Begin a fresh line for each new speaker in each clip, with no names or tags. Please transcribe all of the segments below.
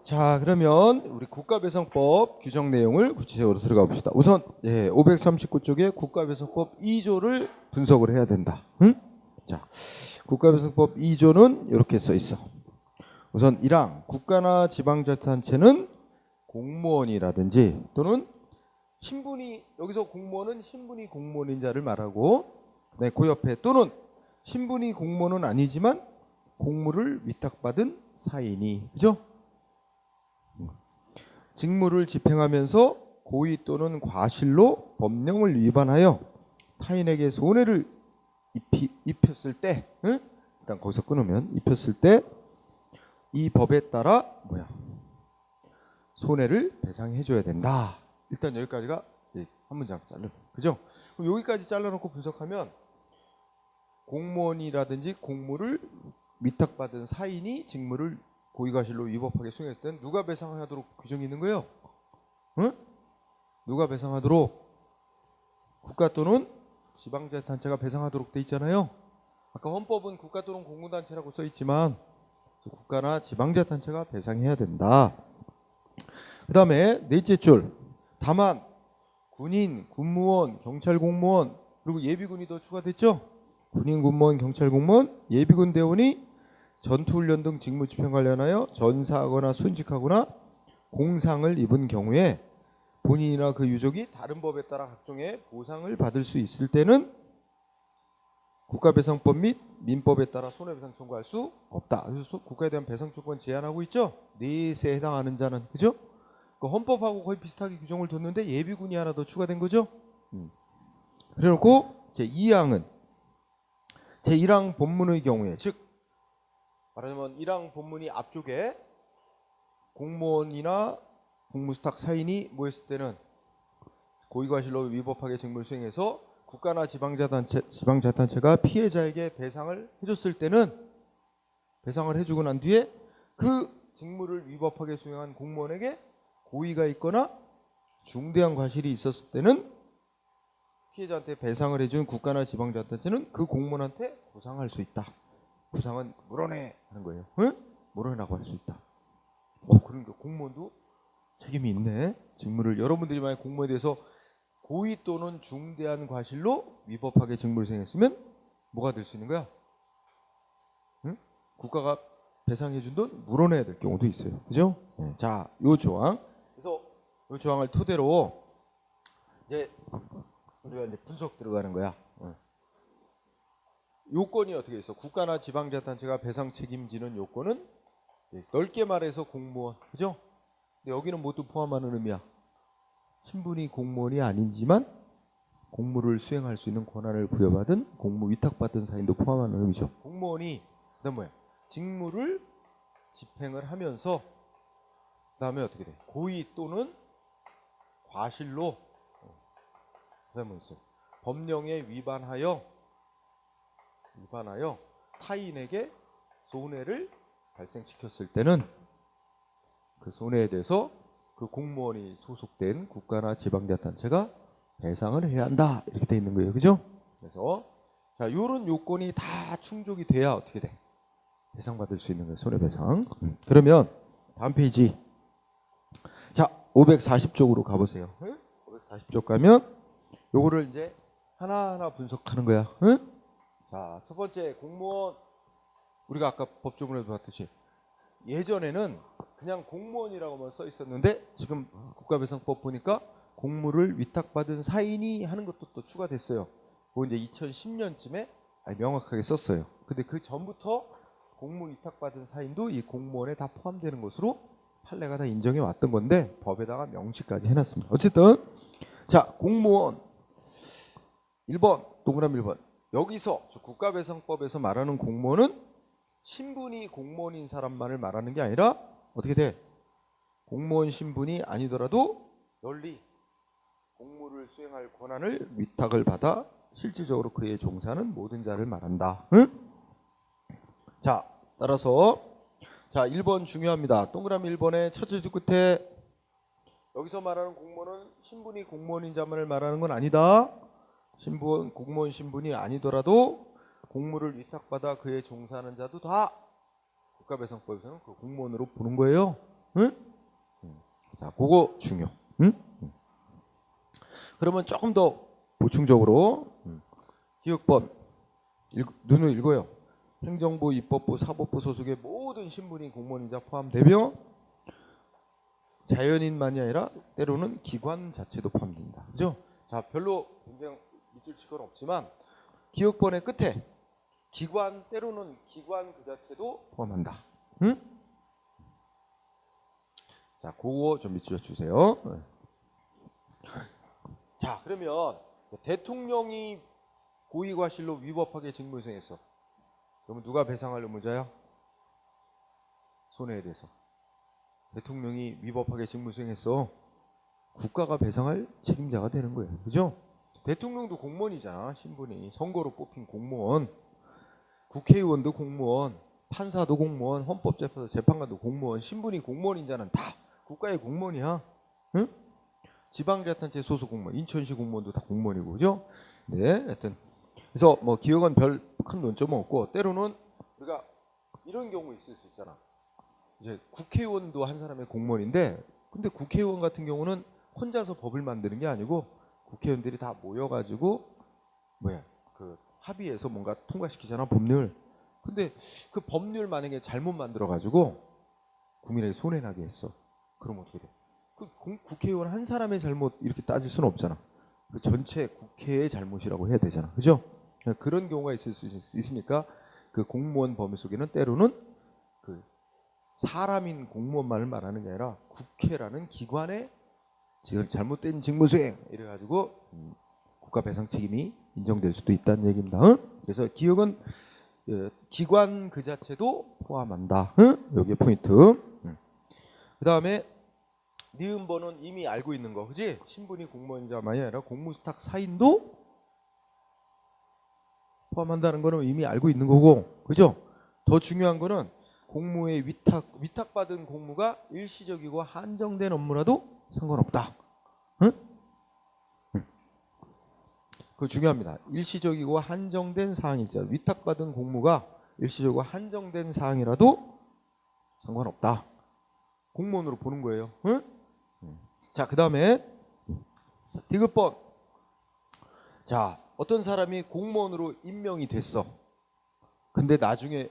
자, 그러면 우리 국가배상법 규정 내용을 구체적으로 들어가 봅시다. 우선 539쪽에 국가배상법 2조를 분석을 해야 된다. 응? 자, 국가배상법 2조는 이렇게 써 있어. 우선 1항 국가나 지방자치단체는 공무원이라든지 또는 신분이, 여기서 공무원은 신분이 공무원인 자를 말하고, 네, 그 옆에 또는 신분이 공무원은 아니지만 공무를 위탁받은 사인이, 그죠? 직무를 집행하면서 고의 또는 과실로 법령을 위반하여 타인에게 손해를 입혔을 때, 응? 일단 거기서 끊으면, 입혔을 때 이 법에 따라 손해를 배상해줘야 된다. 일단 여기까지가 한 문장 잘라, 그죠? 그럼 여기까지 잘라놓고 분석하면 공무원이라든지 공무를 위탁받은 사인이 직무를 고의과실로 위법하게 수행했을 때는 누가 배상하도록 규정이 있는 거예요? 응? 누가 배상하도록? 국가 또는 지방자치단체가 배상하도록 돼 있잖아요. 아까 헌법은 국가 또는 공무단체라고 써 있지만 국가나 지방자치단체가 배상해야 된다. 그 다음에 넷째 줄, 다만 군인, 군무원, 경찰 공무원, 그리고 예비군이 더 추가됐죠. 군인, 군무원, 경찰 공무원, 예비군 대원이 전투훈련 등 직무 집행 관련하여 전사하거나 순직하거나 공상을 입은 경우에 본인이나 그 유족이 다른 법에 따라 각종의 보상을 받을 수 있을 때는 국가배상법 및 민법에 따라 손해배상 청구할 수 없다. 그래서 국가에 대한 배상 조건 제한하고 있죠. 넷에 해당하는 자는, 그죠? 그 헌법하고 거의 비슷하게 규정을 뒀는데 예비군이 하나 더 추가된 거죠. 그래놓고 제2항은 제1항 본문의 경우에, 즉 말하자면 1항 본문이 앞쪽에 공무원이나 공무수탁 사인이 했을 때는 고의과실로 위법하게 직무를 수행해서 국가나 지방자치단체가 피해자에게 배상을 해줬을 때는, 배상을 해주고 난 뒤에 그 직무를 위법하게 수행한 공무원에게 고의가 있거나 중대한 과실이 있었을 때는 피해자한테 배상을 해준 국가나 지방자치단체는 그 공무원한테 보상할 수 있다. 구상은 물어내 하는 거예요. 응? 물어내라고 할 수 있다. 그러니까 공무원도 책임이 있네. 직무를, 여러분들이 만약 공무원에 대해서 고의 또는 중대한 과실로 위법하게 직무를 수행했으면 뭐가 될 수 있는 거야? 응? 국가가 배상해준 돈 물어내야 될 경우도 있어요. 그죠? 네. 자, 요 조항. 그래서 요 조항을 토대로 이제 우리가 이제 분석 들어가는 거야. 요건이 어떻게 있어? 국가나 지방자치단체가 배상 책임지는 요건은 넓게 말해서 공무원, 그죠? 근데 여기는 모두 포함하는 의미야. 신분이 공무원이 아니지만 공무를 수행할 수 있는 권한을 부여받은 공무 위탁받은 사인도 포함하는 의미죠. 공무원이 그다음 직무를 집행을 하면서 그다음에 어떻게 돼? 고의 또는 과실로 그다음에 있어. 법령에 위반하여 타인에게 손해를 발생시켰을 때는 그 손해에 대해서 그 공무원이 소속된 국가나 지방자치단체가 배상을 해야 한다. 이렇게 돼 있는 거예요. 그죠? 그래서 자, 이런 요건이 다 충족이 돼야 어떻게 돼? 배상받을 수 있는 거예요. 손해배상. 그러면 다음 페이지. 자, 540쪽으로 가보세요. 540쪽 가면 요거를 이제 하나하나 분석하는 거야. 응? 자, 첫 번째 공무원, 우리가 아까 법조문에도 봤듯이 예전에는 그냥 공무원이라고만 써 있었는데 지금 국가배상법 보니까 공무를 위탁받은 사인이 하는 것도 또 추가됐어요. 그거 이제 2010년쯤에 명확하게 썼어요. 근데 그 전부터 공무 위탁받은 사인도 이 공무원에 다 포함되는 것으로 판례가 다 인정해 왔던 건데 법에다가 명시까지 해놨습니다. 어쨌든 자, 공무원 1번, 동그라미 1번. 여기서 국가배상법에서 말하는 공무원은 신분이 공무원인 사람만을 말하는 게 아니라 어떻게 돼? 공무원 신분이 아니더라도 널리 공무를 수행할 권한을 위탁을 받아 실질적으로 그에 종사하는 모든 자를 말한다. 응? 자, 따라서 자, 1번 중요합니다. 동그라미 1번의 첫째 줄 끝에 여기서 말하는 공무원은 신분이 공무원인 자만을 말하는 건 아니다. 공무원 신분이 아니더라도 공무를 위탁받아 그에 종사하는 자도 다 국가배상법에서는 그 공무원으로 보는 거예요. 응? 자, 그거 중요. 응? 그러면 조금 더 보충적으로 기획본 눈을 읽어요. 행정부, 입법부, 사법부 소속의 모든 신분이 공무원인자 포함되며 자연인만이 아니라 때로는 기관 자체도 포함됩니다. 그죠? 자, 별로 굉장히 밑줄 칠 건 없지만 기획본의 끝에 기관, 때로는 기관 그 자체도 포함한다. 응? 자, 그거 좀 밑줄 주세요. 자, 그러면 대통령이 고의과실로 위법하게 직무 수행했어. 그러면 누가 배상할 의무자야? 손해에 대해서. 대통령이 위법하게 직무 수행했어. 국가가 배상할 책임자가 되는 거예요. 그죠? 대통령도 공무원이잖아. 신분이. 선거로 뽑힌 공무원. 국회의원도 공무원. 판사도 공무원. 헌법재판소 재판관도 공무원. 신분이 공무원인 자는 다 국가의 공무원이야. 응? 지방자치단체 소속 공무원. 인천시 공무원도 다 공무원이고. 그죠? 네. 하여튼. 그래서 뭐 기억은 별 큰 논점은 없고 때로는 우리가 이런 경우 있을 수 있잖아. 이제 국회의원도 한 사람의 공무원인데 근데 국회의원 같은 경우는 혼자서 법을 만드는 게 아니고 국회의원들이 다 모여가지고 그 합의해서 뭔가 통과시키잖아 법률. 근데 그 법률 만약에 잘못 만들어가지고 국민에게 손해나게 했어. 그러면 어떻게 돼? 그 국회의원 한 사람의 잘못 이렇게 따질 수는 없잖아. 그 전체 국회의 잘못이라고 해야 되잖아. 그죠? 그런 경우가 있을 수 있으니까 그 공무원 범위 속에는 때로는 그 사람인 공무원만을 말하는 게 아니라 국회라는 기관의 지금 잘못된 직무수행 이래가지고 국가 배상 책임이 인정될 수도 있다는 얘기입니다. 그래서 기억은 기관 그 자체도 포함한다. 여기 포인트. 그 다음에 니은번은 이미 알고 있는 거, 그지? 신분이 공무원자만이 아니라 공무수탁 사인도 포함한다는 거는 이미 알고 있는 거고, 그죠? 더 중요한 거는 공무의 위탁받은 공무가 일시적이고 한정된 업무라도 상관없다. 응? 그거 중요합니다. 일시적이고 한정된 사항이죠. 위탁받은 공무가 일시적이고 한정된 사항이라도 상관없다. 공무원으로 보는 거예요. 응? 자, 그 다음에 디귿번. 자, 어떤 사람이 공무원으로 임명이 됐어. 근데 나중에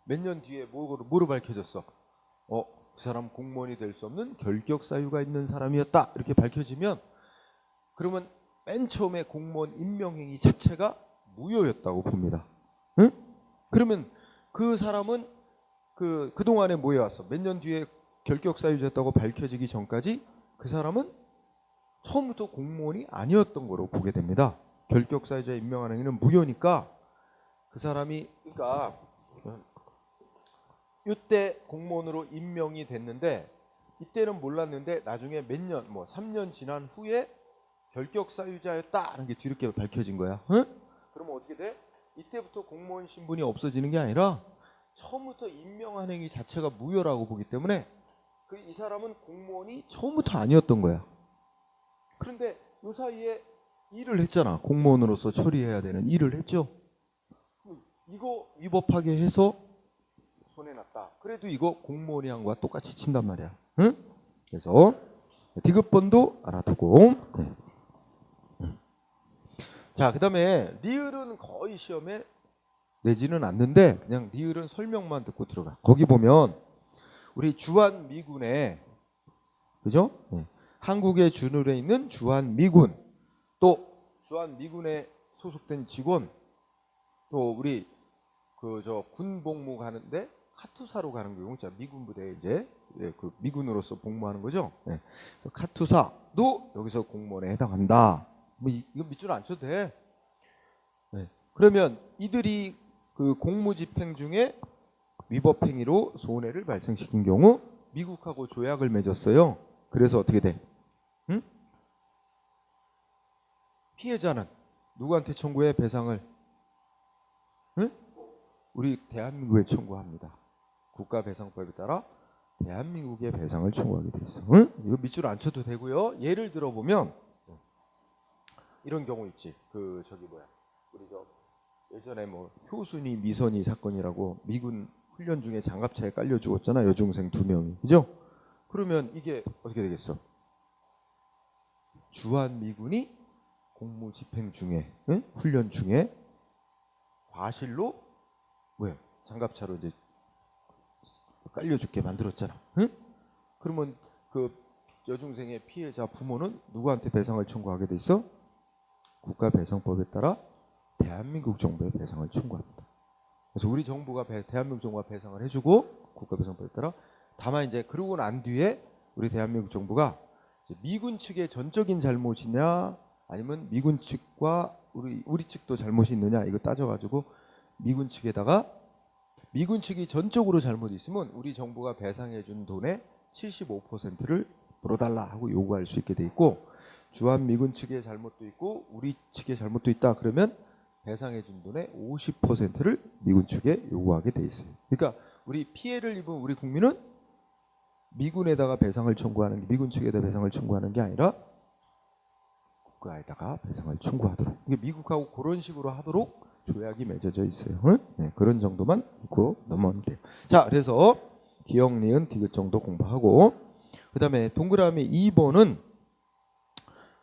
몇 년 뒤에 뭐로 밝혀졌어? 그 사람 공무원이 될 수 없는 결격 사유가 있는 사람이었다. 이렇게 밝혀지면 그러면 맨 처음에 공무원 임명행위 자체가 무효였다고 봅니다. 응? 그러면 그 사람은 그동안에 뭐 해왔어? 몇 년 뒤에 결격 사유였다고 밝혀지기 전까지 그 사람은 처음부터 공무원이 아니었던 거로 보게 됩니다. 결격 사유자 임명하는 행위는 무효니까 그 사람이 그러니까 이때 공무원으로 임명이 됐는데 이때는 몰랐는데 나중에 몇 년, 3년 지난 후에 결격 사유자였다는 게 뒤늦게 밝혀진 거야. 응? 그러면 어떻게 돼? 이때부터 공무원 신분이 없어지는 게 아니라 처음부터 임명한 행위 자체가 무효라고 보기 때문에 이 사람은 공무원이 처음부터 아니었던 거야. 그런데 이 사이에 일을 했잖아. 공무원으로서 처리해야 되는 일을 했죠. 이거 위법하게 해서 손해났다. 그래도 이거 공무원이 한 거와 똑같이 친단 말이야. 응? 그래서 디귿번도 알아두고. 자, 그 다음에 리을은 거의 시험에 내지는 않는데 그냥 리을은 설명만 듣고 들어가. 거기 보면 우리 주한미군에 그죠? 한국의 주둔에 있는 주한미군 또 주한미군에 소속된 직원 또 우리 군 복무 가는데 카투사로 가는 경우 자 미군 부대에 이제 그 미군으로서 복무하는 거죠. 그래서 카투사도 여기서 공무원에 해당한다. 이거 밑줄 안 쳐도 돼. 그러면 이들이 그 공무집행 중에 위법행위로 손해를 발생시킨 경우 미국하고 조약을 맺었어요. 그래서 어떻게 돼? 응? 피해자는 누구한테 청구해 배상을? 응? 우리 대한민국에 청구합니다. 국가배상법에 따라 대한민국의 배상을 청구하게 돼 있어. 응? 이거 밑줄 안 쳐도 되고요. 예를 들어보면 이런 경우 있지. 우리 예전에 효순이 미선이 사건이라고 미군 훈련 중에 장갑차에 깔려 죽었잖아. 여중생 2명이. 그죠? 그러면 이게 어떻게 되겠어? 주한미군이 공무 집행 중에, 응? 훈련 중에 과실로 뭐야? 장갑차로 이제 깔려 죽게 만들었잖아. 응? 그러면 그 여중생의 피해자 부모는 누구한테 배상을 청구하게 돼 있어? 국가배상법에 따라 대한민국 정부에 배상을 청구합니다. 그래서 우리 정부가 대한민국 정부가 배상을 해주고 국가배상법에 따라, 다만 이제 그러고 난 뒤에 우리 대한민국 정부가 미군 측의 전적인 잘못이냐 아니면 미군 측과 우리 측도 잘못이 있느냐 이거 따져가지고 미군 측에다가 미군 측이 전적으로 잘못이 있으면 우리 정부가 배상해준 돈의 75%를 물어달라 하고 요구할 수 있게 돼 있고, 주한미군 측의 잘못도 있고 우리 측의 잘못도 있다 그러면 배상해준 돈의 50%를 미군 측에 요구하게 돼 있어요. 그러니까 우리 피해를 입은 우리 국민은 미군에다가 배상을 청구하는 게, 미군 측에다 배상을 청구하는 게 아니라 국가에다가 배상을 청구하도록, 이게 미국하고 그런 식으로 하도록 조약이 맺어져 있어요. 응? 네, 그런 정도만 읽고 넘어가면 돼요. 자, 그래서 기역, 니은, 디귿 정도 공부하고, 그 다음에 동그라미 2번은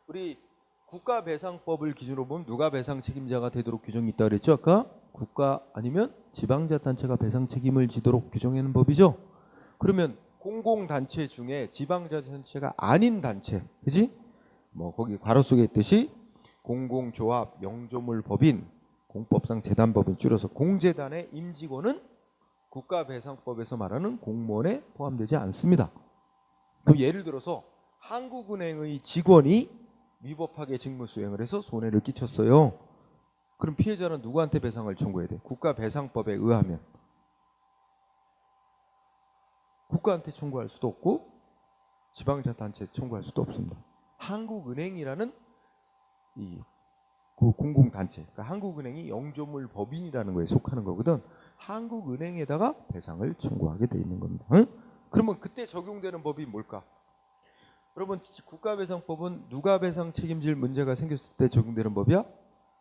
우리 국가배상법을 기준으로 보면 누가 배상 책임자가 되도록 규정이 있다 그랬죠? 아까 국가 아니면 지방자치단체가 배상 책임을 지도록 규정하는 법이죠. 그러면 공공단체 중에 지방자치단체가 아닌 단체, 그지? 뭐 거기 괄호 속에 있듯이 공공조합, 영조물법인, 공법상 재단법인 줄여서 공재단의 임직원은 국가배상법에서 말하는 공무원에 포함되지 않습니다. 그럼 예를 들어서 한국은행의 직원이 위법하게 직무 수행을 해서 손해를 끼쳤어요. 그럼 피해자는 누구한테 배상을 청구해야 돼? 국가배상법에 의하면 국가한테 청구할 수도 없고 지방자치단체에 청구할 수도 없습니다. 한국은행이라는 그 공공단체, 그러니까 한국은행이 영조물 법인이라는 거에 속하는 거거든. 한국은행에다가 배상을 청구하게 돼 있는 겁니다. 응? 그러면 그때 적용되는 법이 뭘까? 여러분, 국가배상법은 누가 배상 책임질 문제가 생겼을 때 적용되는 법이야?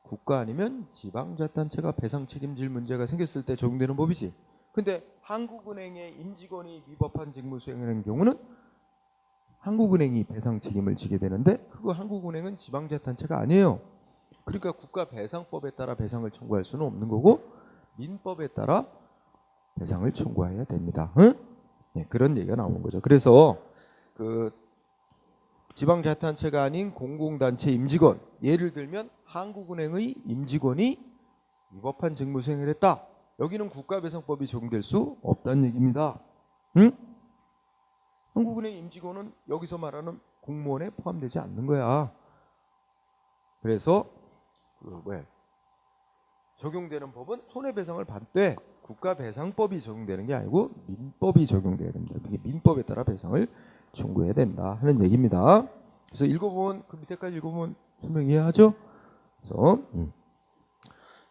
국가 아니면 지방자치단체가 배상 책임질 문제가 생겼을 때 적용되는 법이지. 근데 한국은행의 임직원이 위법한 직무 수행하는 경우는 한국은행이 배상 책임을 지게 되는데, 그거 한국은행은 지방자치단체가 아니에요. 그러니까 국가배상법에 따라 배상을 청구할 수는 없는 거고 민법에 따라 배상을 청구해야 됩니다. 응? 네, 그런 얘기가 나오는 거죠. 그래서 그 지방자치단체가 아닌 공공단체 임직원, 예를 들면 한국은행의 임직원이 위법한 직무 수행을 했다. 여기는 국가배상법이 적용될 수 없다는 얘기입니다. 응? 한국은행 임직원은 여기서 말하는 공무원에 포함되지 않는 거야. 그래서 적용되는 법은 손해배상을 받되 국가배상법이 적용되는 게 아니고 민법이 적용돼야 됩니다. 이게 민법에 따라 배상을 청구해야 된다 하는 얘기입니다. 그래서 읽어보면, 그 밑에까지 읽어보면 설명 이해하죠? 그래서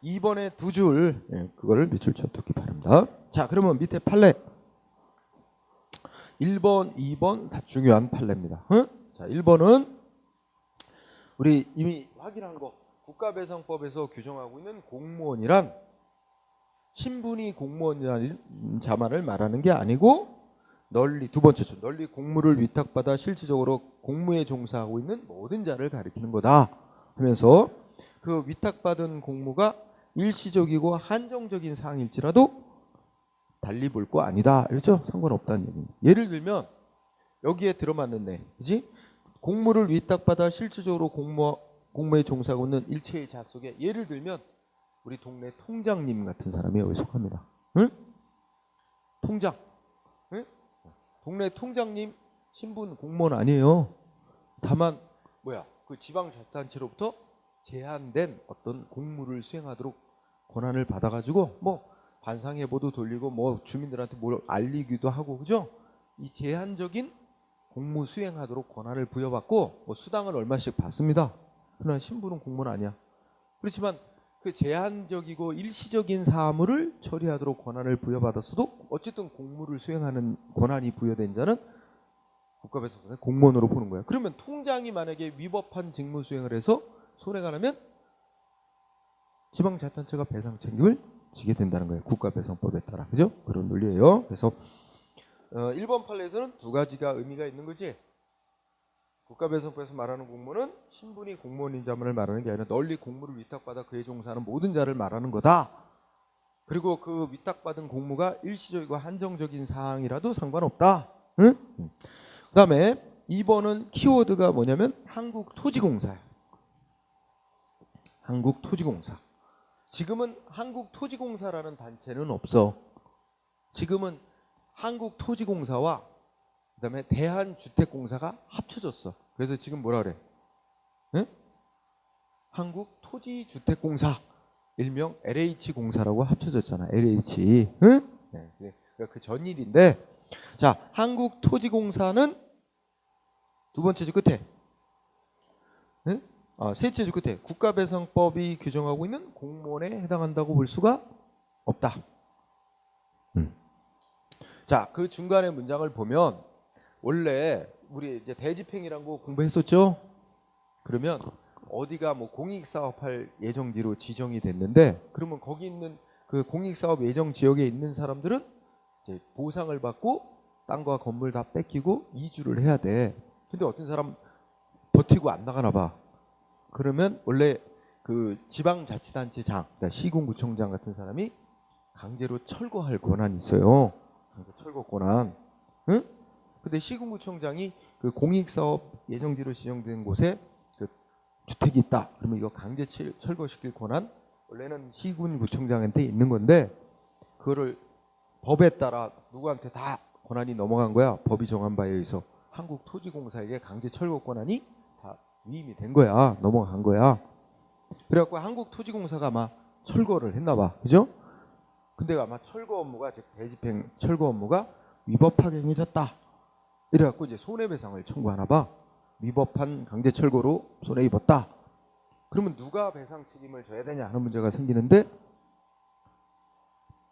2번에 두 줄, 그거를 밑줄 쳐두기 바랍니다. 자, 그러면 밑에 판례 1번, 2번 다 중요한 판례입니다. 응? 자, 1번은 우리 이미 확인한 거, 국가배상법에서 규정하고 있는 공무원이란 신분이 공무원이라는 자만을 말하는 게 아니고 널리, 두 번째죠, 널리 공무를 위탁받아 실질적으로 공무에 종사하고 있는 모든 자를 가리키는 거다 하면서, 그 위탁받은 공무가 일시적이고 한정적인 사항일지라도 달리 볼 거 아니다, 그렇죠? 상관없다는 얘기입니다. 예를 들면 여기에 들어맞는데, 그지? 공무를 위탁받아 실질적으로 공무에 종사하고 있는 일체의 자 속에, 예를 들면 우리 동네 통장님 같은 사람이 여기 속합니다. 응? 통장, 응? 동네 통장님 신분 공무원 아니에요. 다만 그 지방자치단체로부터 제한된 어떤 공무를 수행하도록 권한을 받아가지고 뭐 관상예보도 돌리고 뭐 주민들한테 뭘 알리기도 하고, 그죠? 이 제한적인 공무 수행하도록 권한을 부여받고 뭐 수당을 얼마씩 받습니다. 그러나 신분은 공무원 아니야. 그렇지만 그 제한적이고 일시적인 사무를 처리하도록 권한을 부여받았어도 어쨌든 공무를 수행하는 권한이 부여된 자는 국가배상법에 공무원으로 보는 거야. 그러면 통장이 만약에 위법한 직무 수행을 해서 손해가 나면 지방자치단체가 배상 책임을 지게 된다는 거예요. 국가배상법에 따라. 그죠? 그런 논리예요. 그래서 1번 판례에서는 두 가지가 의미가 있는 거지. 국가배상법에서 말하는 공무원은 신분이 공무원인 자만을 말하는 게 아니라 널리 공무를 위탁받아 그에 종사하는 모든 자를 말하는 거다. 그리고 그 위탁받은 공무가 일시적이고 한정적인 사항이라도 상관없다. 응? 그 다음에 2번은 키워드가 뭐냐면 한국토지공사야. 한국토지공사. 지금은 한국토지공사라는 단체는 없어. 지금은 한국토지공사와 그다음에 대한주택공사가 합쳐졌어. 그래서 지금 뭐라 그래? 응? 한국토지주택공사, 일명 LH공사라고 합쳐졌잖아. LH. 응? 네, 그러니까 그 전일인데, 자, 한국토지공사는 두 번째 줄 끝에, 응? 셋째 줄 끝에 국가배상법이 규정하고 있는 공무원에 해당한다고 볼 수가 없다. 자, 그 중간에 문장을 보면 원래 우리 이제 대집행이라는 거 공부했었죠? 그러면 어디가 뭐 공익사업할 예정지로 지정이 됐는데, 그러면 거기 있는 그 공익사업 예정 지역에 있는 사람들은 이제 보상을 받고 땅과 건물 다 뺏기고 이주를 해야 돼. 근데 어떤 사람 버티고 안 나가나 봐. 그러면 원래 그 지방자치단체장, 그러니까 시군구청장 같은 사람이 강제로 철거할 권한이 있어요. 철거 권한. 응? 근데 시군구청장이 그 공익사업 예정지로 지정된 곳에 그 주택이 있다. 그러면 이거 강제 철거시킬 권한 원래는 시군구청장한테 있는 건데, 그거를 법에 따라 누구한테 다 권한이 넘어간 거야. 법이 정한 바에 의해서 한국토지공사에게 강제 철거 권한이 다 위임이 된 거야. 넘어간 거야. 그래갖고 한국토지공사가 아마 철거를 했나 봐. 그죠? 근데 아마 철거 업무가, 즉 대집행 철거 업무가 위법하게 행해졌다. 이래갖고 이제 손해배상을 청구하나 봐. 위법한 강제 철거로 손해 입었다. 그러면 누가 배상 책임을 져야 되냐 하는 문제가 생기는데,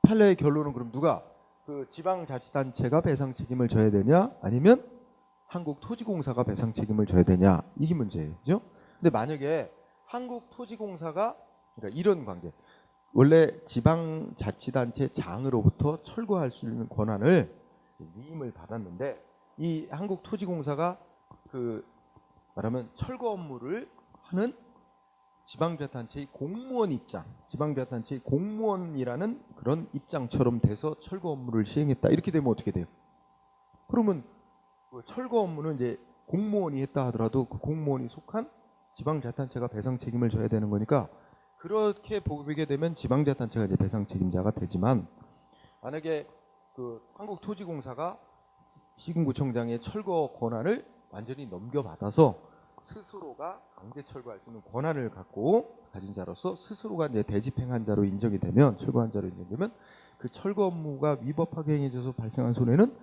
판례의 결론은 그럼 누가, 그 지방자치단체가 배상 책임을 져야 되냐, 아니면 한국토지공사가 배상 책임을 져야 되냐, 이게 문제예요. 그죠? 근데 만약에 한국토지공사가, 그러니까 이런 관계, 원래 지방자치단체 장으로부터 철거할 수 있는 권한을 위임을 받았는데, 이 한국토지공사가 그 말하면 철거 업무를 하는 지방자치단체의 공무원 입장, 지방자치단체의 공무원이라는 그런 입장처럼 돼서 철거 업무를 시행했다. 이렇게 되면 어떻게 돼요? 그러면 그 철거 업무는 이제 공무원이 했다 하더라도 그 공무원이 속한 지방자치단체가 배상 책임을 져야 되는 거니까, 그렇게 보게 되면 지방자치단체가 이제 배상 책임자가 되지만, 만약에 그 한국토지공사가 시군구청장의 철거 권한을 완전히 넘겨받아서 스스로가 강제 철거할 수 있는 권한을 가진 자로서 스스로가 이제 대집행한 자로 인정이 되면, 철거한 자로 인정되면, 그 철거 업무가 위법하게 행해져서 발생한 손해는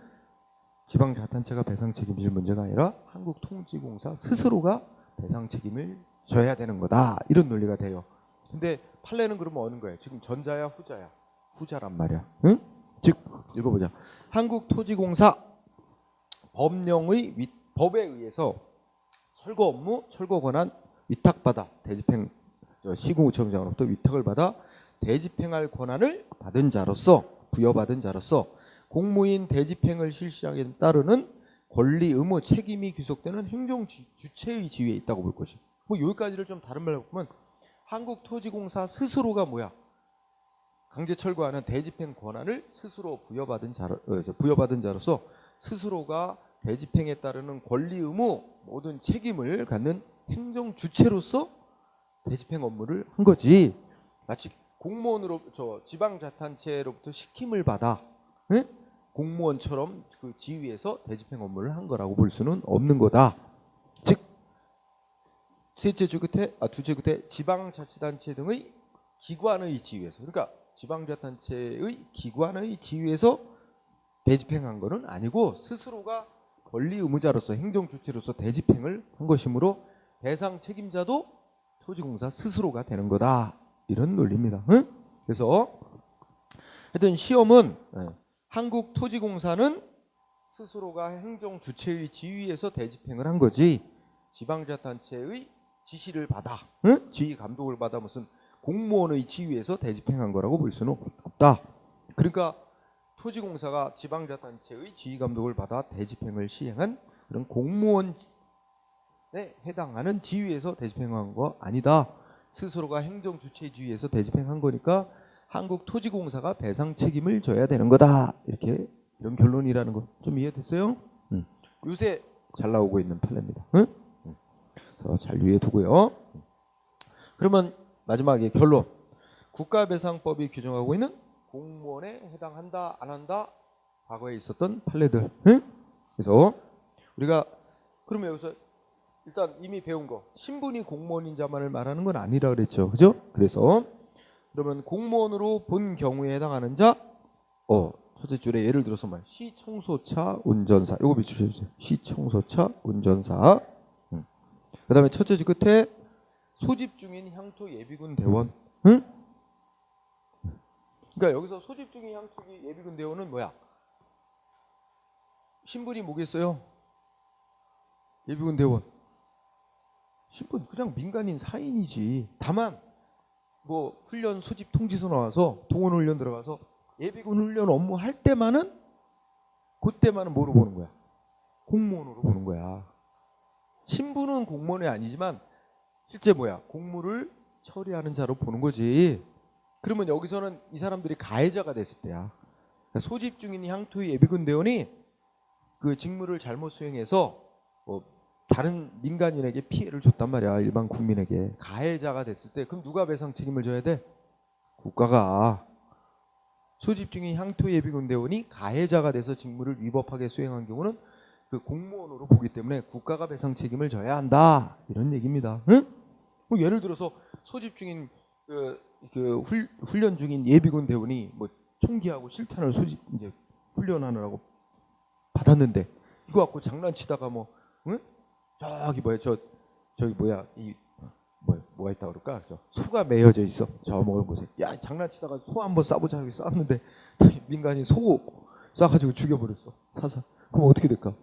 지방자치단체가 배상 책임질 문제가 아니라 한국토지공사 스스로가 배상 책임을 져야 되는 거다. 이런 논리가 돼요. 근데 판례는 그러면 어느 거예요? 지금 전자야 후자야? 후자란 말이야. 응? 즉 읽어보자. 한국토지공사 법에 의해서 철거 업무, 철거 권한 위탁받아 대집행, 시군구청장으로부터 위탁을 받아 대집행할 권한을 받은 자로서, 부여받은 자로서 공무인 대집행을 실시하기에 따르는 권리, 의무, 책임이 귀속되는 행정 주체의 지위에 있다고 볼 것이. 뭐 여기까지를 좀 다른 말로 보면 한국토지공사 스스로가 뭐야? 강제 철거하는 대집행 권한을 스스로 부여받은 자로서 스스로가 대집행에 따르는 권리, 의무, 모든 책임을 갖는 행정 주체로서 대집행 업무를 한 거지. 마치 공무원으로 지방자치단체로부터 시킴을 받아 공무원처럼 그 지위에서 대집행 업무를 한 거라고 볼 수는 없는 거다. 즉 둘째 주 끝에 지방자치단체 등의 기관의 지위에서, 그러니까 지방자치단체의 기관의 지위에서 대집행한 거는 아니고 스스로가 권리 의무자로서 행정주체로서 대집행을 한 것이므로 배상 책임자도 토지공사 스스로가 되는 거다. 이런 논리입니다. 응? 그래서 하여튼 시험은 한국토지공사는 스스로가 행정주체의 지위에서 대집행을 한 거지, 지방자치단체의 지시를 받아, 지휘 감독을 받아 무슨 공무원의 지위에서 대집행한 거라고 볼 수는 없다. 그러니까 토지공사가 지방자치단체의 지휘감독을 받아 대집행을 시행한 그런 공무원에 해당하는 지위에서 대집행한 거 아니다. 스스로가 행정주체지위에서 대집행한 거니까 한국토지공사가 배상 책임을 져야 되는 거다. 이렇게 이런 결론이라는 거 좀 이해됐어요? 요새 잘 나오고 있는 판례입니다. 응? 잘 유의해 두고요. 그러면 마지막에 결론. 국가배상법이 규정하고 있는 공무원에 해당한다 안 한다 과거에 있었던 판례들. 응? 그래서 우리가 그러면 여기서 일단 이미 배운 거 신분이 공무원인 자만을 말하는 건 아니라 그랬죠. 그죠? 그래서 그러면 공무원으로 본 경우에 해당하는 자 첫째 줄에 예를 들어서 시청소차 운전사 요거 밑줄 쳐주세요. 시청소차 운전사. 그 다음에 첫째 줄 끝에 소집 중인 향토 예비군 대원. 응? 그러니까 여기서 소집 중인 향토 예비군 대원은 뭐야? 신분이 뭐겠어요? 예비군 대원. 신분 그냥 민간인 사인이지. 다만 뭐 훈련 소집 통지서 나와서 동원 훈련 들어가서 예비군 훈련 업무 할 때만은 그때만은 뭐로 보는 거야? 공무원으로 보는 거야. 신분은 공무원이 아니지만 실제 뭐야? 공무를 처리하는 자로 보는 거지. 그러면 여기서는 이 사람들이 가해자가 됐을 때야. 그러니까 소집 중인 향토의 예비군 대원이 그 직무를 잘못 수행해서 다른 민간인에게 피해를 줬단 말이야. 일반 국민에게. 가해자가 됐을 때 그럼 누가 배상 책임을 져야 돼? 국가가. 소집 중인 향토 예비군 대원이 가해자가 돼서 직무를 위법하게 수행한 경우는 그 공무원으로 보기 때문에 국가가 배상 책임을 져야 한다. 이런 얘기입니다. 응? 뭐 예를 들어서 소집 중인 훈련 중인 예비군 대원이 뭐 총기하고 실탄을 이제 훈련하느라고 받았는데 이거 갖고 장난치다가 응? 저기 뭐가 있다 그럴까? 소가 매여져 있어. 저 먹을 곳에. 야 장난치다가 소 한번 쏴보자 하고 쐈는데 민간인 소 쏴가지고 죽여버렸어. 사사. 그럼 어떻게 될까?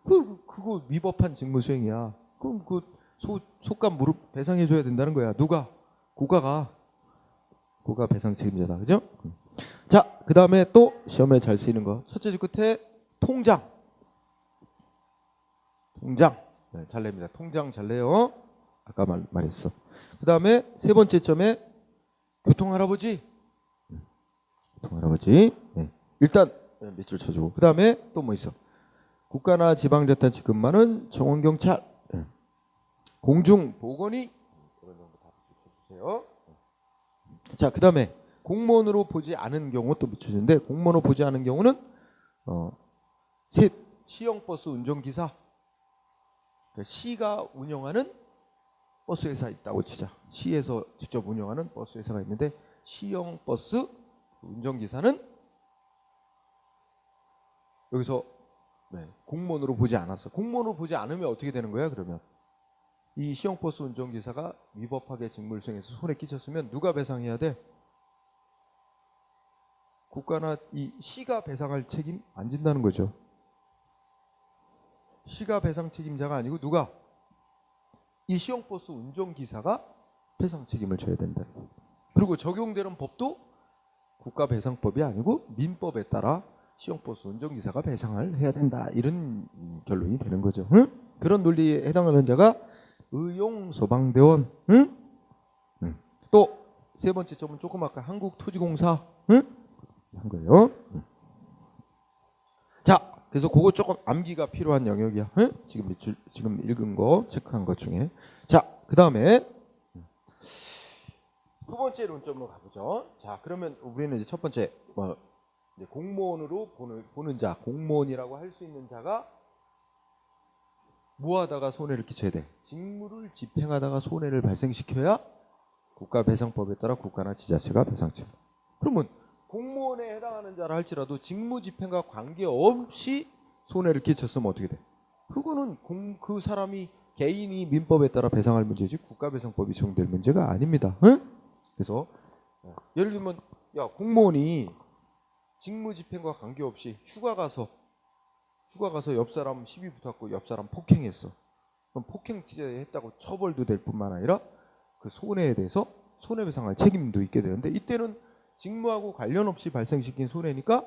그거 위법한 직무 수행이야. 그럼 그 소값 무릎 배상해줘야 된다는 거야. 누가? 국가 배상 책임자다. 그죠? 자, 그 다음에 또 시험에 잘 쓰이는 거. 첫째 줄 끝에 통장. 네, 잘 냅니다. 통장 잘 내요. 아까 말했어. 그 다음에 세 번째 점에 교통할아버지. 교통할아버지. 네. 일단 밑줄 쳐주고. 그 다음에 또 뭐 있어? 국가나 지방자치단체 근무하는 정원경찰. 네. 공중보건이. 이런 정도 다 붙여주세요. 자, 그 다음에 공무원으로 보지 않은 경우 또 붙여주는데 공무원으로 보지 않은 경우는 시형버스 운전기사. 그러니까 시가 운영하는 버스 회사 있다고 치자. 시에서 직접 운영하는 버스 회사가 있는데 시형 버스 운전기사는 여기서 공무원으로 보지 않았어. 공무원으로 보지 않으면 어떻게 되는 거야? 그러면 이 시형 버스 운전기사가 위법하게 직무를 수행해서 손해 끼쳤으면 누가 배상해야 돼? 국가나 이 시가 배상할 책임 안 진다는 거죠. 시가 배상 책임자가 아니고 누가? 이 시형버스 운전기사가 배상 책임을 져야 된다. 그리고 적용되는 법도 국가배상법이 아니고 민법에 따라 시형버스 운전기사가 배상을 해야 된다. 이런 결론이 되는 거죠. 응? 그런 논리에 해당하는 자가 의용소방대원. 응? 또 세 번째 점은 조금 아까 한국토지공사. 응? 한 거예요. 자, 그래서 그거 조금 암기가 필요한 영역이야. 응? 지금 읽은 거 체크한 것 중에. 자, 그 다음에 두 번째 논점으로 가보죠. 자, 그러면 우리는 이제 첫 번째 이제 공무원으로 보는 자, 공무원이라고 할 수 있는 자가 뭐 하다가 손해를 끼쳐야 돼? 직무를 집행하다가 손해를 발생시켜야 국가배상법에 따라 국가나 지자체가 배상책. 그러면 공무원에 해당하는 자라 할지라도 직무집행과 관계없이 손해를 끼쳤으면 어떻게 돼? 그거는 그 사람이 개인이 민법에 따라 배상할 문제지 국가배상법이 적용될 문제가 아닙니다. 응? 그래서 예를 들면 공무원이 직무집행과 관계없이 휴가 가서 옆 사람 시비 붙었고 옆 사람 폭행했어. 그럼 폭행했다고 처벌도 될 뿐만 아니라 그 손해에 대해서 손해배상할 책임도 있게 되는데 이때는 직무하고 관련 없이 발생시킨 손해니까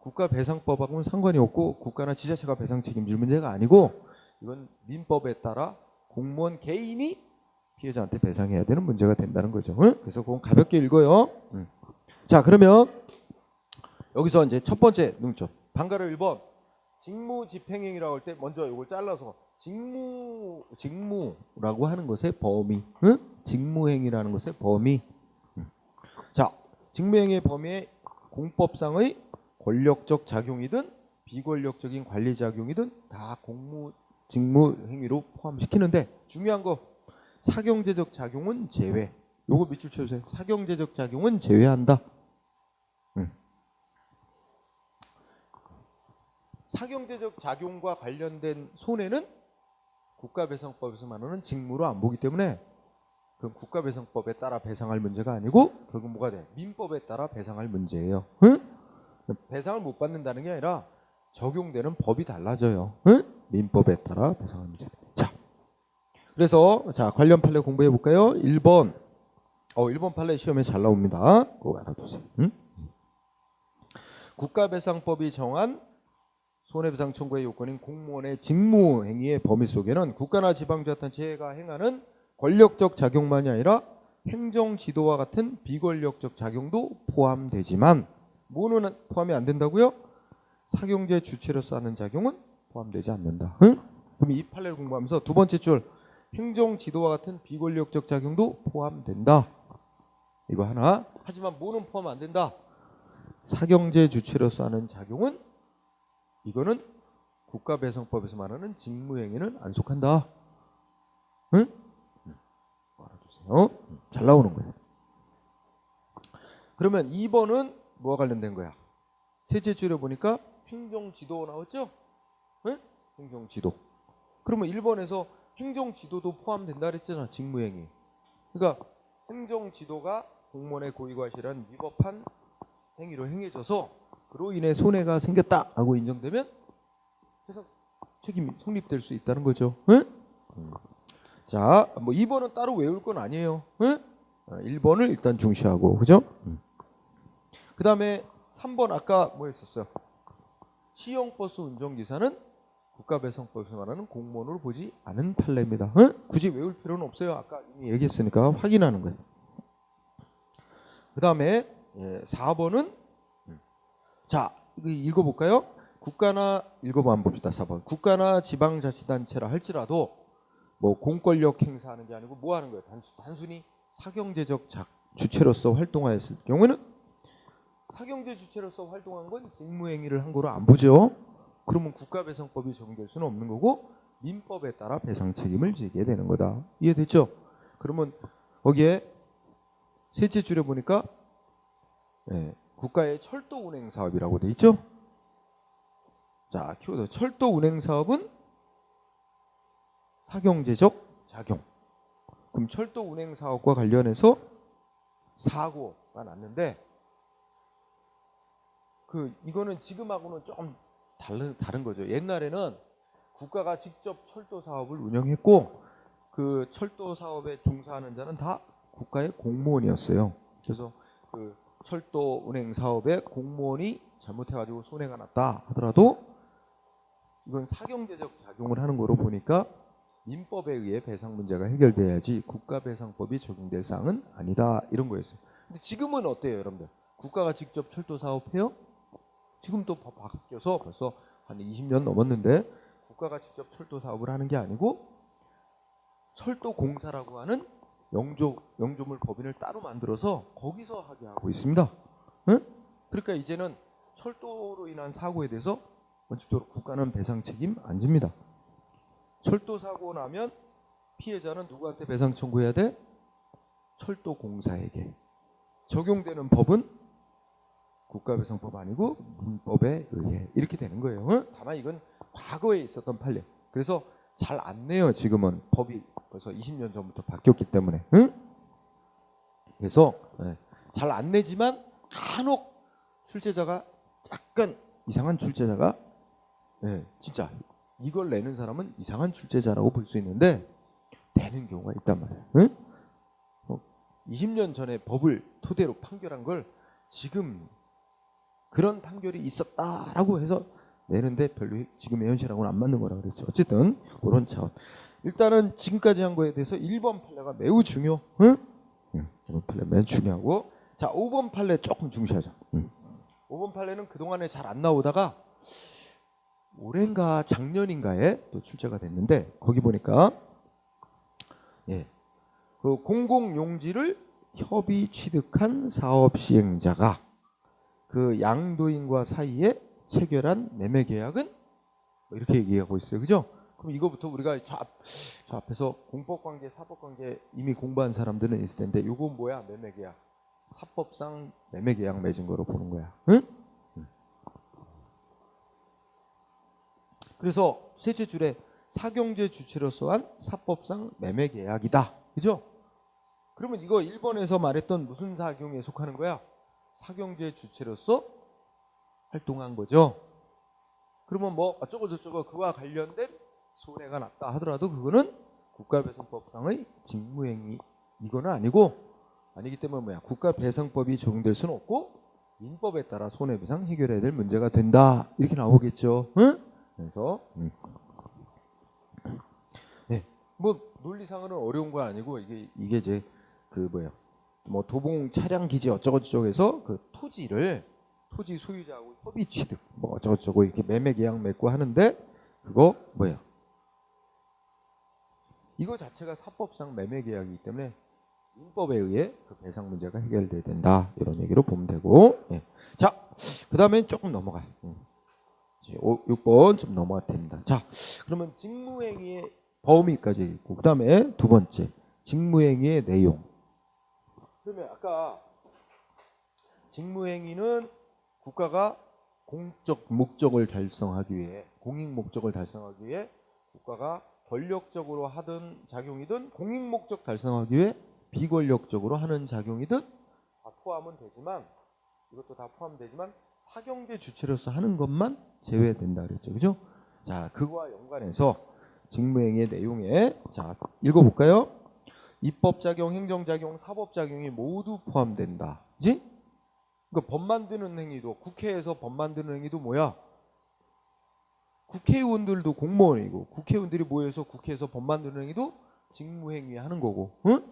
국가배상법하고는 상관이 없고 국가나 지자체가 배상 책임질 문제가 아니고 이건 민법에 따라 공무원 개인이 피해자한테 배상해야 되는 문제가 된다는 거죠. 응? 그래서 그건 가볍게 읽어요. 자, 그러면 여기서 이제 첫 번째 능점 방가를 1번 직무집행행위라고 할 때 먼저 이걸 잘라서 직무라고 하는 것의 범위, 응? 직무행위라는 것의 범위. 자, 직무행위의 범위에 공법상의 권력적 작용이든 비권력적인 관리 작용이든 다 직무행위로 포함시키는데 중요한 거 사경제적 작용은 제외. 요거 밑줄 쳐주세요. 사경제적 작용은 제외한다. 사경제적 작용과 관련된 손해는 국가배상법에서 말하는 직무로 안 보기 때문에 그건 국가배상법에 따라 배상할 문제가 아니고 결국 뭐가 돼? 민법에 따라 배상할 문제예요. 응? 배상을 못 받는다는 게 아니라 적용되는 법이 달라져요. 응? 민법에 따라 배상할 문제. 자, 그래서 자 관련 판례 공부해 볼까요? 1번 1번 판례 시험에 잘 나옵니다. 꼭 알아두세요. 응? 국가배상법이 정한 손해배상 청구의 요건인 공무원의 직무행위의 범위 속에는 국가나 지방자치단체가 행하는 권력적 작용만이 아니라 행정지도와 같은 비권력적 작용도 포함되지만 뭐는 포함이 안 된다고요? 사경제 주체로서 하는 작용은 포함되지 않는다. 응? 그럼 이 판례를 공부하면서 두 번째 줄 행정지도와 같은 비권력적 작용도 포함된다. 이거 하나. 하지만 뭐는 포함 안 된다. 사경제 주체로서 하는 작용은 이거는 국가배상법에서 말하는 직무행위는 안 속한다. 응? 알아두세요. 잘 나오는 거예요. 그러면 2번은 뭐와 관련된 거야? 셋째 줄에 보니까 행정지도 나왔죠? 응? 행정지도. 그러면 1번에서 행정지도도 포함된다 그랬잖아. 직무행위. 그러니까 행정지도가 공무원의 고의과실한 위법한 행위로 행해져서 그로 인해 손해가 생겼다 하고 인정되면 해석 책임이 성립될 수 있다는 거죠. 응? 자, 뭐 2번은 따로 외울 건 아니에요. 응? 1번을 일단 중시하고, 그죠? 그 다음에 3번 아까 뭐 했었어요? 시형버스 운전기사는 국가배상법에서 말하는 공무원으로 보지 않은 판례입니다. 응? 굳이 외울 필요는 없어요. 아까 이미 얘기했으니까 확인하는 거예요. 그 다음에 4번은 자, 이거 읽어볼까요? 국가나 읽어봐 한번 봅시다. 4번. 국가나 지방자치단체라 할지라도 뭐 공권력 행사하는 게 아니고 뭐 하는 거예요? 단순히 사경제적 주체로서 활동하였을 경우에는 사경제 주체로서 활동한 건 직무행위를 한 거로 안 보죠. 그러면 국가배상법이 적용될 수는 없는 거고 민법에 따라 배상 책임을 지게 되는 거다. 이해됐죠? 그러면 거기에 셋째 줄에 보니까 국가의 철도 운행 사업이라고 돼 있죠? 자, 키워드 철도 운행 사업은 사경제적 작용. 그럼 철도 운행 사업과 관련해서 사고가 났는데 이거는 지금하고는 좀 다른 거죠. 옛날에는 국가가 직접 철도 사업을 운영했고 그 철도 사업에 종사하는 자는 다 국가의 공무원이었어요. 그래서 그 철도 운행 사업에 공무원이 잘못해가지고 손해가 났다 하더라도 이건 사경제적 작용을 하는 거로 보니까 민법에 의해 배상 문제가 해결돼야지 국가배상법이 적용될 사항은 아니다 이런 거였어요. 근데 지금은 어때요, 여러분들? 국가가 직접 철도 사업해요? 지금 또 법 바뀌어서 벌써 한 20년 넘었는데 국가가 직접 철도 사업을 하는 게 아니고 철도공사라고 하는 영조물 법인을 따로 만들어서 거기서 하게 하고 있습니다. 응? 그러니까 이제는 철도로 인한 사고에 대해서 원칙적으로 국가는 배상 책임 안 집니다. 철도 사고 나면 피해자는 누구한테 배상 청구해야 돼? 철도공사에게. 적용되는 법은 국가배상법 아니고 민법에 의해 이렇게 되는 거예요. 응? 다만 이건 과거에 있었던 판례. 그래서 잘 안 내요. 지금은 법이 벌써 20년 전부터 바뀌었기 때문에. 응? 그래서 잘 안 내지만 간혹 출제자가 약간 이상한 출제자가 진짜 이걸 내는 사람은 이상한 출제자라고 볼 수 있는데 되는 경우가 있단 말이에요. 응? 20년 전에 법을 토대로 판결한 걸 지금 그런 판결이 있었다라고 해서 내는데 별로 지금의 현실하고는 안 맞는 거라 그랬죠. 어쨌든 그런 차원. 일단은 지금까지 한 거에 대해서 1번 판례가 매우 중요. 응? 1번 판례 매우 중요하고, 자 5번 판례 조금 중시하자. 5번 판례는 그동안에 잘 안 나오다가 올해인가 작년인가에 또 출제가 됐는데, 거기 보니까 그 공공용지를 협의 취득한 사업 시행자가 그 양도인과 사이에 체결한 매매 계약은 뭐 이렇게 얘기하고 있어요. 그죠? 그럼 이거부터 우리가 저 앞에서 공법관계, 사법관계 이미 공부한 사람들은 있을 텐데, 이거 뭐야? 매매 계약. 사법상 매매 계약 맺은 거로 보는 거야. 응? 그래서 셋째 줄에 사경제 주체로서 한 사법상 매매 계약이다. 그죠? 그러면 이거 1번에서 말했던 무슨 사경에 속하는 거야? 사경제 주체로서 활동한 거죠. 그러면 뭐 어쩌고 저쩌고 그와 관련된 손해가 났다 하더라도 그거는 국가배상법상의 직무행위, 이거는 아니기 때문에 뭐야? 국가배상법이 적용될 수는 없고 민법에 따라 손해배상 해결해야 될 문제가 된다. 이렇게 나오겠죠. 응? 그래서 뭐 논리상으로는 어려운 건 아니고, 이게 이제 그 뭐야? 뭐 도봉 차량 기지 어쩌고 저쩌고 해서 그 토지 소유자하고 협의 취득 뭐 어쩌고 저쩌고 이렇게 매매 계약 맺고 하는데, 그거 뭐야? 이거 자체가 사법상 매매 계약이기 때문에 민법에 의해 그 배상 문제가 해결돼야 된다. 이런 얘기로 보면 되고. 자, 그 다음에 조금 넘어가. 6번 좀 넘어가 됩니다. 자, 그러면 직무행위의 범위까지 있고, 그 다음에 두 번째 직무행위의 내용. 그러면 아까 직무행위는 국가가 공적 목적을 달성하기 위해, 공익 목적을 달성하기 위해 국가가 권력적으로 하던 작용이든 공익 목적 달성하기 위해 비권력적으로 하는 작용이든 다 포함은 되지만, 이것도 다 포함되지만 사경제 주체로서 하는 것만 제외된다 그랬죠. 그죠? 자, 그거와 연관해서 직무행위의 내용에, 자 읽어볼까요? 입법작용, 행정작용, 사법작용이 모두 포함된다. 그지? 그러니까 법 만드는 행위도, 국회에서 법 만드는 행위도 뭐야? 국회의원들도 공무원이고, 국회의원들이 모여서 국회에서 법 만드는 행위도 직무행위 하는 거고, 응?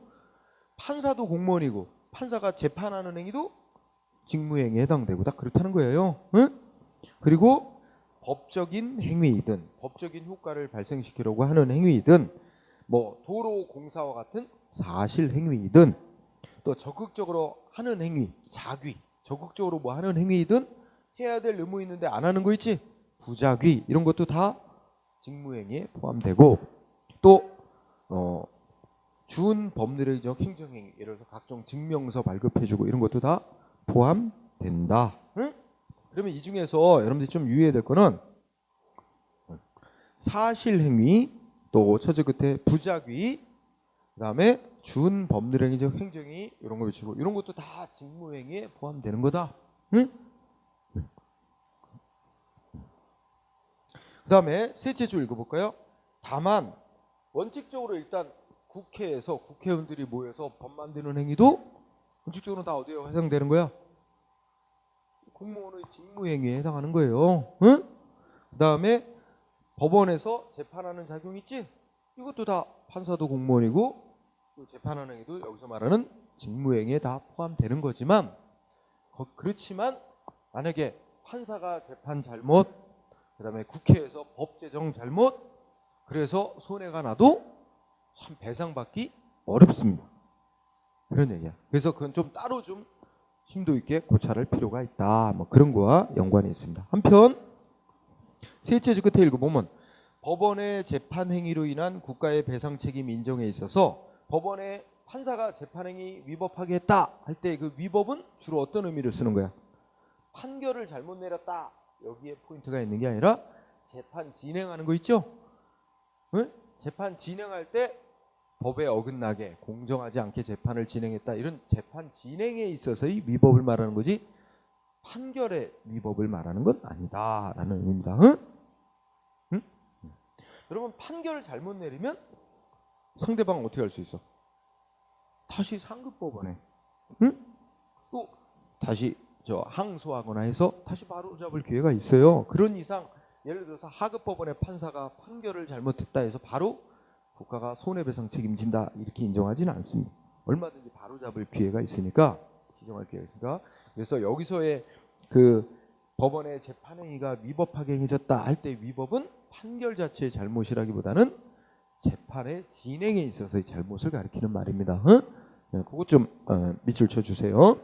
판사도 공무원이고, 판사가 재판하는 행위도 직무행위에 해당되고, 다 그렇다는 거예요. 응? 그리고 법적인 행위이든 법적인 효과를 발생시키려고 하는 행위이든, 뭐 도로 공사와 같은 사실 행위이든, 또 적극적으로 하는 행위, 자귀, 적극적으로 뭐 하는 행위이든, 해야 될 의무 있는데 안 하는 거 있지? 부자귀, 이런 것도 다 직무행위에 포함되고, 또 준법률적 행정행위, 예를 들어서 각종 증명서 발급해주고 이런 것도 다 포함된다. 응? 그러면 이 중에서 여러분들이 좀 유의해야 될 거는 사실행위, 또 처제 끝에 부작위, 그 다음에 준법률행위적 행정행위, 이런 거 외치고, 이런 것도 다 직무행위에 포함되는 거다. 응? 그 다음에 셋째 줄 읽어볼까요? 다만 원칙적으로 일단 국회에서 국회의원들이 모여서 법 만드는 행위도 원칙적으로 다 어디에 해당되는 거야? 공무원의 직무행위에 해당하는 거예요. 응? 그 다음에 법원에서 재판하는 작용 있지? 이것도 다 판사도 공무원이고, 재판하는 행위도 여기서 말하는 직무행위에 다 포함되는 거지만, 그렇지만 만약에 판사가 재판 잘못, 그 다음에 국회에서 법 제정 잘못, 그래서 손해가 나도 참 배상받기 어렵습니다. 그런 얘기야. 그래서 그건 좀 따로 좀 심도 있게 고찰할 필요가 있다. 뭐 그런 거와 연관이 있습니다. 한편 셋째 줄 끝에 읽어보면, 법원의 재판 행위로 인한 국가의 배상 책임 인정에 있어서 법원의 판사가 재판 행위 위법하게 했다 할 때 그 위법은 주로 어떤 의미를 쓰는 거야? 판결을 잘못 내렸다. 여기에 포인트가 있는 게 아니라 재판 진행하는 거 있죠? 응? 재판 진행할 때 법에 어긋나게 공정하지 않게 재판을 진행했다, 이런 재판 진행에 있어서의 위법을 말하는 거지, 판결의 위법을 말하는 건 아니다라는 의미입니다. 응? 응? 여러분, 판결을 잘못 내리면 상대방은 어떻게 할 수 있어? 다시 상급법원에, 응? 또 다시 항소하거나 해서 다시 바로잡을 기회가 있어요. 그런 이상 예를 들어서 하급법원의 판사가 판결을 잘못했다 해서 바로 국가가 손해배상 책임진다 이렇게 인정하지는 않습니다. 얼마든지 바로잡을 기회가 있으니까, 기정할 기회가 있으니까. 그래서 여기서의 그 법원의 재판행위가 위법하게 행해졌다 할 때 위법은 판결 자체의 잘못이라기보다는 재판의 진행에 있어서의 잘못을 가리키는 말입니다. 네, 그것 좀 밑줄 쳐주세요.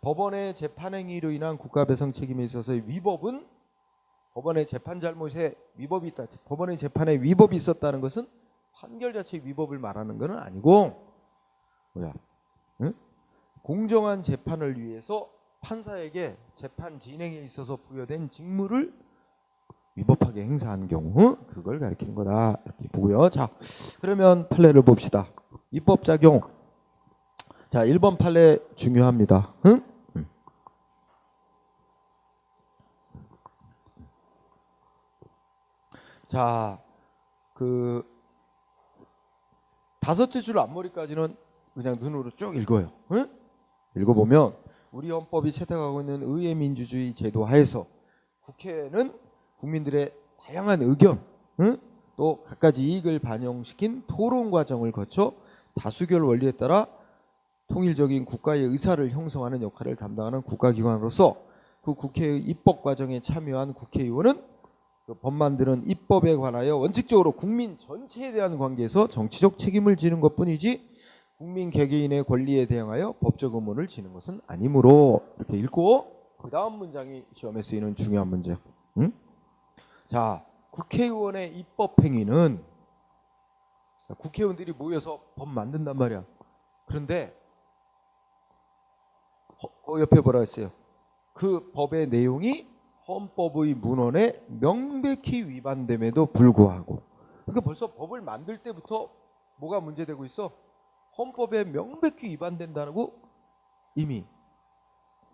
법원의 재판행위로 인한 국가배상 책임에 있어서의 위법은 법원의 재판 잘못에 위법이 있다. 법원의 재판에 위법이 있었다는 것은 판결 자체의 위법을 말하는 것은 아니고 공정한 재판을 위해서 판사에게 재판 진행에 있어서 부여된 직무를 위법하게 행사한 경우 그걸 가리키는 거다 이렇게 보고요. 자, 그러면 판례를 봅시다. 입법 작용. 자, 1번 판례 중요합니다. 자, 그 다섯째 줄 앞머리까지는 그냥 눈으로 쭉 읽어요. 읽어보면 우리 헌법이 채택하고 있는 의회민주주의 제도 하에서 국회는 국민들의 다양한 의견, 또 갖가지 이익을 반영시킨 토론 과정을 거쳐 다수결 원리에 따라 통일적인 국가의 의사를 형성하는 역할을 담당하는 국가기관으로서 그 국회의 입법 과정에 참여한 국회의원은 그 법 만드는 입법에 관하여 원칙적으로 국민 전체에 대한 관계에서 정치적 책임을 지는 것뿐이지 국민 개개인의 권리에 대항하여 법적 의무를 지는 것은 아니므로 이렇게 읽고 그 다음 문장이 시험에 쓰이는 중요한 문제. 자, 국회의원의 입법 행위는 국회의원들이 모여서 법 만든단 말이야. 그런데 옆에 뭐라 했어요? 그 법의 내용이 헌법의 문헌에 명백히 위반됨에도 불구하고, 그러니까 벌써 법을 만들 때부터 뭐가 문제되고 있어? 헌법에 명백히 위반된다고 이미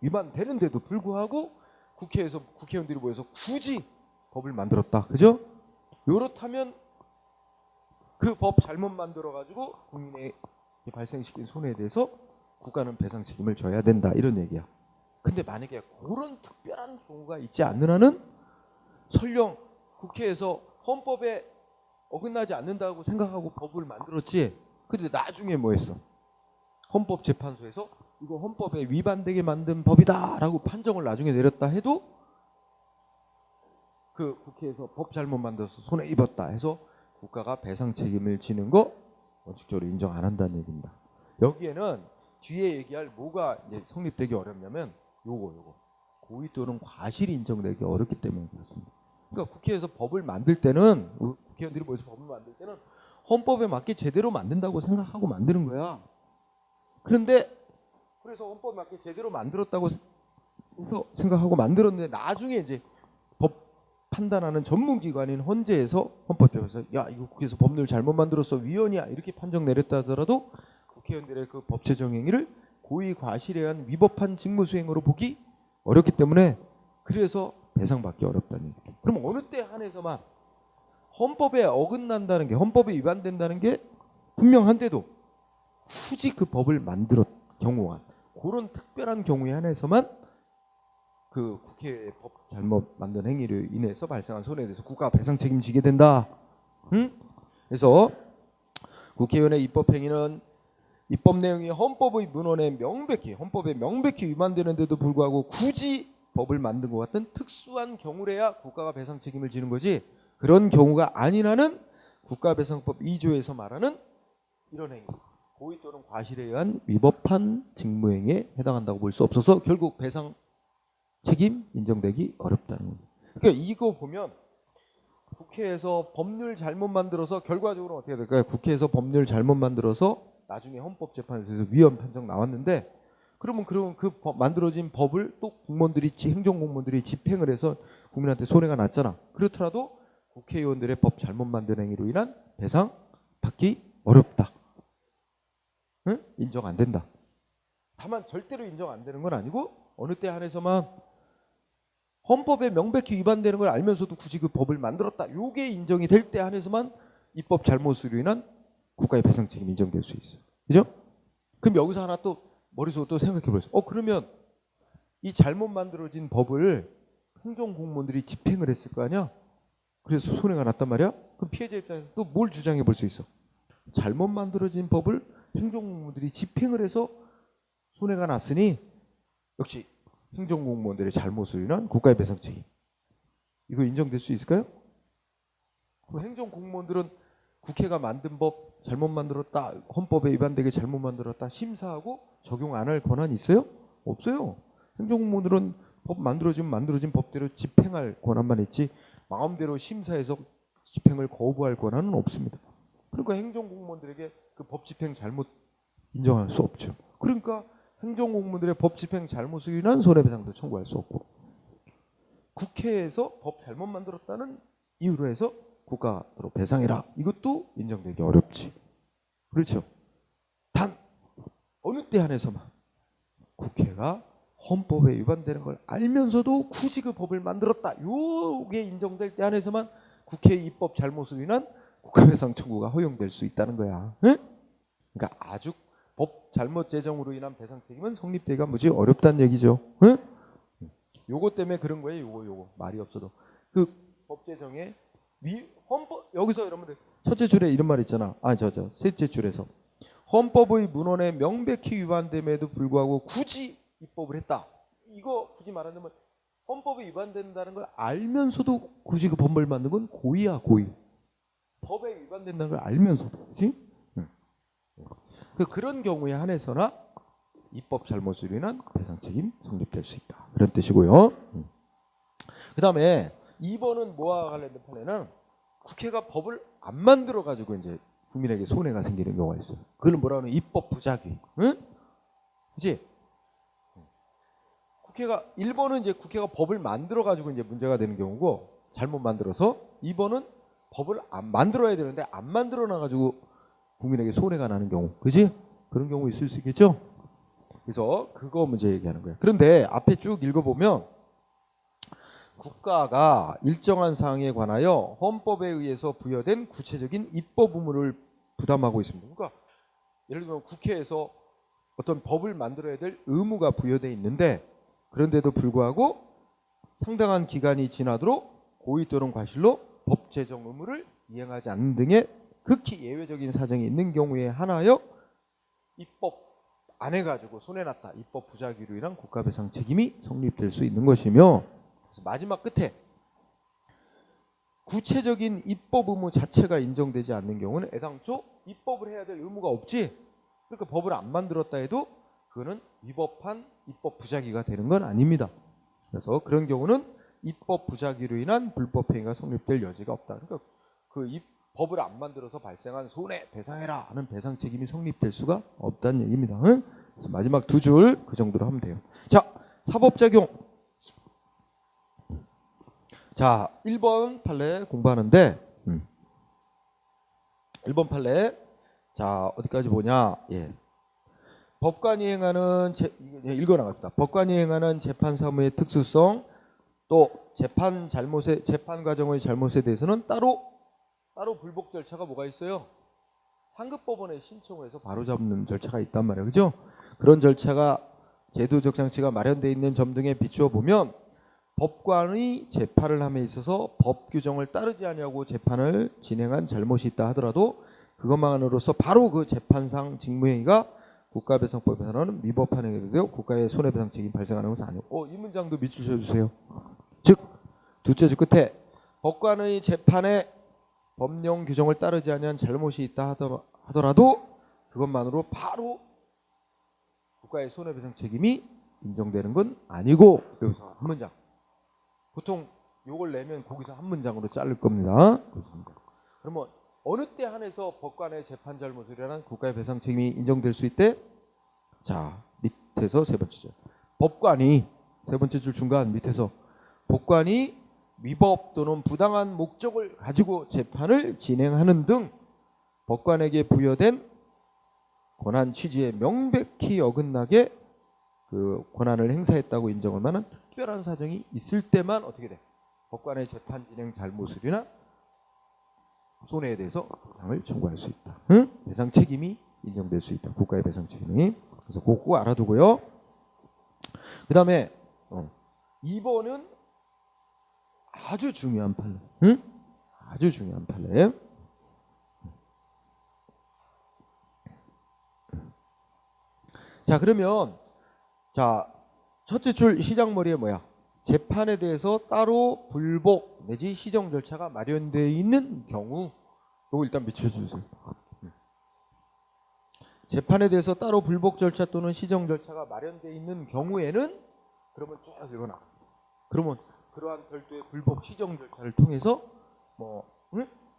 위반되는데도 불구하고 국회에서 국회의원들이 모여서 굳이 법을 만들었다. 그죠? 요렇다면 그 법 잘못 만들어 가지고 국민의 발생시킨 손해에 대해서 국가는 배상 책임을 져야 된다 이런 얘기야. 근데 만약에 그런 특별한 경우가 있지 않는 한은 설령 국회에서 헌법에 어긋나지 않는다고 생각하고 법을 만들었지, 근데 나중에 뭐 했어? 헌법재판소에서 이거 헌법에 위반되게 만든 법이다 라고 판정을 나중에 내렸다 해도 그 국회에서 법 잘못 만들어서 손해 입었다 해서 국가가 배상 책임을 지는 거 원칙적으로 인정 안 한다는 얘기입니다. 여기에는 뒤에 얘기할 뭐가 이제 성립되기 어렵냐면 요거 고의 또는 과실이 인정되기 어렵기 때문에 그렇습니다. 그러니까 국회에서 법을 만들 때는, 국회의원들이 모여서 법을 만들 때는 헌법에 맞게 제대로 만든다고 생각하고 만드는 거야. 그런데 그래서 헌법에 맞게 제대로 만들었다고 생각하고 만들었는데 나중에 이제 법 판단하는 전문기관인 헌재에서 헌법재판소에서 야 이거 국회에서 법률 잘못 만들었어 위헌이야 이렇게 판정 내렸다 하더라도 국회의원들의 그 법 제정 행위를 고의 과실에 의한 위법한 직무 수행으로 보기 어렵기 때문에 그래서 배상받기 어렵다는 얘기죠. 그럼 어느 때 한해서만 헌법에 어긋난다는 게, 헌법에 위반된다는 게 분명한데도 굳이 그 법을 만들었 경우가, 그런 특별한 경우에 한해서만 그 국회의 법 잘못 만든 행위로 인해서 발생한 손해에 대해서 국가가 배상 책임지게 된다. 그래서 국회의원의 입법 행위는 입법 내용이 헌법의 문헌에 헌법에 명백히 위반되는데도 불구하고 굳이 법을 만든 것 같은 특수한 경우래야 국가가 배상 책임을 지는 거지, 그런 경우가 아니라는 국가배상법 2조에서 말하는 이런 행위, 고의 또는 과실에 의한 위법한 직무행위에 해당한다고 볼 수 없어서 결국 배상 책임 인정되기 어렵다는 겁니다. 그러니까 이거 보면 국회에서 법률 잘못 만들어서 결과적으로 어떻게 될까요? 국회에서 법률 잘못 만들어서 나중에 헌법재판소에서 위헌 판정 나왔는데, 그러면 그 만들어진 법을 또 행정공무원들이 집행을 해서 국민한테 손해가 났잖아. 그렇더라도 국회의원들의 법 잘못 만든 행위로 인한 배상 받기 어렵다. 응? 인정 안 된다. 다만 절대로 인정 안 되는 건 아니고 어느 때 한해서만 헌법에 명백히 위반되는 걸 알면서도 굳이 그 법을 만들었다. 요게 인정이 될 때 한해서만 입법 잘못으로 인한 국가의 배상 책임이 인정될 수 있어. 그죠? 그럼 여기서 하나 또 머릿속으로 또 생각해 보세요. 그러면 이 잘못 만들어진 법을 행정공무원들이 집행을 했을 거 아니야? 그래서 손해가 났단 말이야? 그럼 피해자 입장에서 또 뭘 주장해 볼 수 있어? 잘못 만들어진 법을 행정공무원들이 집행을 해서 손해가 났으니 역시 행정공무원들의 잘못을 인한 국가의 배상 책임. 이거 인정될 수 있을까요? 그럼 행정공무원들은 국회가 만든 법 잘못 만들었다, 헌법에 위반되게 잘못 만들었다 심사하고 적용 안 할 권한이 있어요? 없어요. 행정공무원들은 법 만들어진 법대로 집행할 권한만 있지 마음대로 심사해서 집행을 거부할 권한은 없습니다. 그러니까 행정공무원들에게 그 법 집행 잘못 인정할 수 없죠. 그러니까 행정공무원들의 법 집행 잘못을 인한 손해배상도 청구할 수 없고, 국회에서 법 잘못 만들었다는 이유로 해서 국가로 배상해라, 이것도 인정되기 어렵지. 그렇죠. 단 어느 때 한해서만 국회가 헌법에 위반되는 걸 알면서도 굳이 그 법을 만들었다, 요게 인정될 때 한해서만 국회의 입법 잘못으로 인한 국가배상 청구가 허용될 수 있다는 거야. 응? 그러니까 아주 법 잘못 제정으로 인한 배상 책임은 성립되기가 무지 어렵다는 얘기죠. 응? 요거 때문에 그런 거예요. 요거 말이 없어도 그 법 제정에 헌법, 여기서 여러분들 첫째 줄에 이런 말 있잖아. 셋째 줄에서 헌법의 문헌에 명백히 위반됨에도 불구하고 굳이 입법을 했다. 이거 굳이 말하자면 헌법에 위반된다는 걸 알면서도 굳이 그 법을 만든 건 고의야, 고의. 법에 위반된다는 걸 알면서도, 그렇지? 그런 경우에 한해서나 입법 잘못으로 인한 배상 책임 성립될 수 있다. 그런 뜻이고요. 그 다음에 2번은 뭐와 관련된 판례는 국회가 법을 안 만들어 가지고 이제 국민에게 손해가 생기는 경우가 있어요. 그걸 뭐라 하는 입법 부작위. 응? 그렇지? 국회가 1번은 이제 국회가 법을 만들어 가지고 이제 문제가 되는 경우고, 잘못 만들어서. 2번은 법을 안 만들어야 되는데 안 만들어 놔 가지고 국민에게 손해가 나는 경우. 그렇지? 그런 경우 있을 수 있겠죠? 그래서 그거 문제 얘기하는 거예요. 그런데 앞에 쭉 읽어보면 국가가 일정한 사항에 관하여 헌법에 의해서 부여된 구체적인 입법 의무를 부담하고 있습니다. 그러니까 예를 들면 국회에서 어떤 법을 만들어야 될 의무가 부여되어 있는데, 그런데도 불구하고 상당한 기간이 지나도록 고의 또는 과실로 법 제정 의무를 이행하지 않는 등의 극히 예외적인 사정이 있는 경우에 한하여 입법 안 해가지고 손해났다, 입법 부작위로 인한 국가배상 책임이 성립될 수 있는 것이며, 그래서 마지막 끝에 구체적인 입법 의무 자체가 인정되지 않는 경우는 애당초 입법을 해야 될 의무가 없지, 그러니까 법을 안 만들었다 해도 그거는 위법한 입법 부작위가 되는 건 아닙니다. 그래서 그런 경우는 입법 부작위로 인한 불법 행위가 성립될 여지가 없다. 그러니까 법을 안 만들어서 발생한 손해 배상해라 하는 배상 책임이 성립될 수가 없다는 얘기입니다. 응? 그래서 마지막 두 줄 그 정도로 하면 돼요. 자, 사법작용. 자, 1번 판례 공부하는데 1번 판례, 자 어디까지 보냐. 예. 법관이 행하는 읽어나갑니다. 법관이 행하는 재판 사무의 특수성, 또 재판 과정의 잘못에 대해서는 따로 불복 절차가 뭐가 있어요? 상급법원에 신청을 해서 바로잡는 절차가 있단 말이에요. 그죠? 그런 절차가 제도적 장치가 마련되어 있는 점 등에 비추어 보면 법관의 재판을 함에 있어서 법 규정을 따르지 아니하고 재판을 진행한 잘못이 있다 하더라도 그것만으로서 바로 그 재판상 직무행위가 국가배상법에 관한 위법한 행위가 되어 국가의 손해배상 책임 발생하는 것은 아니고, 이 문장도 밑줄 쳐주세요. 즉 두째 줄 끝에 법관의 재판에 법령 규정을 따르지 아니한 잘못이 있다 하더라도 그것만으로 바로 국가의 손해배상 책임이 인정되는 건 아니고, 여기서 한 문장. 보통 요걸 내면 거기서 한 문장으로 자를 겁니다. 그러면 어느 때 한해서 법관의 재판 잘못을 위한 국가의 배상 책임이 인정될 수 있대? 자, 밑에서 세 번째 줄. 법관이, 세 번째 줄 중간 밑에서 법관이 위법 또는 부당한 목적을 가지고 재판을 진행하는 등 법관에게 부여된 권한 취지에 명백히 어긋나게 그 권한을 행사했다고 인정할 만한 특별한 사정이 있을 때만 어떻게 돼? 법관의 재판 진행 잘못을 인한 손해에 대해서 배상을 청구할 수 있다. 응? 배상 책임이 인정될 수 있다. 국가의 배상 책임이. 그래서 그거 꼭 알아두고요. 그 다음에 2번은 아주 중요한 판례. 응? 아주 중요한 판례. 자, 그러면 자, 첫째 줄 시작머리에 뭐야? 재판에 대해서 따로 불복 내지 시정 절차가 마련되어 있는 경우, 이거 일단 비춰주세요. 재판에 대해서 따로 불복 절차 또는 시정 절차가 마련되어 있는 경우에는, 그러면 쭉 읽어놔. 그러면 그러한 별도의 불복 시정 절차를 통해서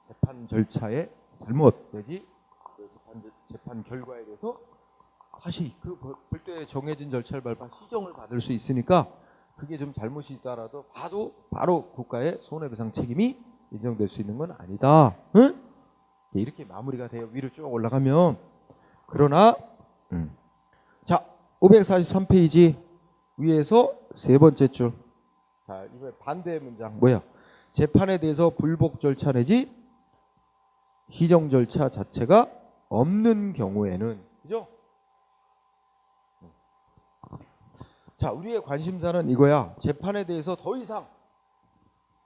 재판 절차의 잘못 내지 재판 결과에 대해서 다시 그 별도의 정해진 절차를 밟아 시정을 받을 수 있으니까, 그게 좀 잘못이 있다라도 바로 국가의 손해배상 책임이 인정될 수 있는 건 아니다. 응? 이렇게 마무리가 돼요. 위로 쭉 올라가면. 그러나 자, 543페이지 위에서 세 번째 줄. 자, 이번에 반대 문장 뭐야? 재판에 대해서 불복 절차 내지 시정 절차 자체가 없는 경우에는, 그죠? 자, 우리의 관심사는 이거야. 재판에 대해서 더 이상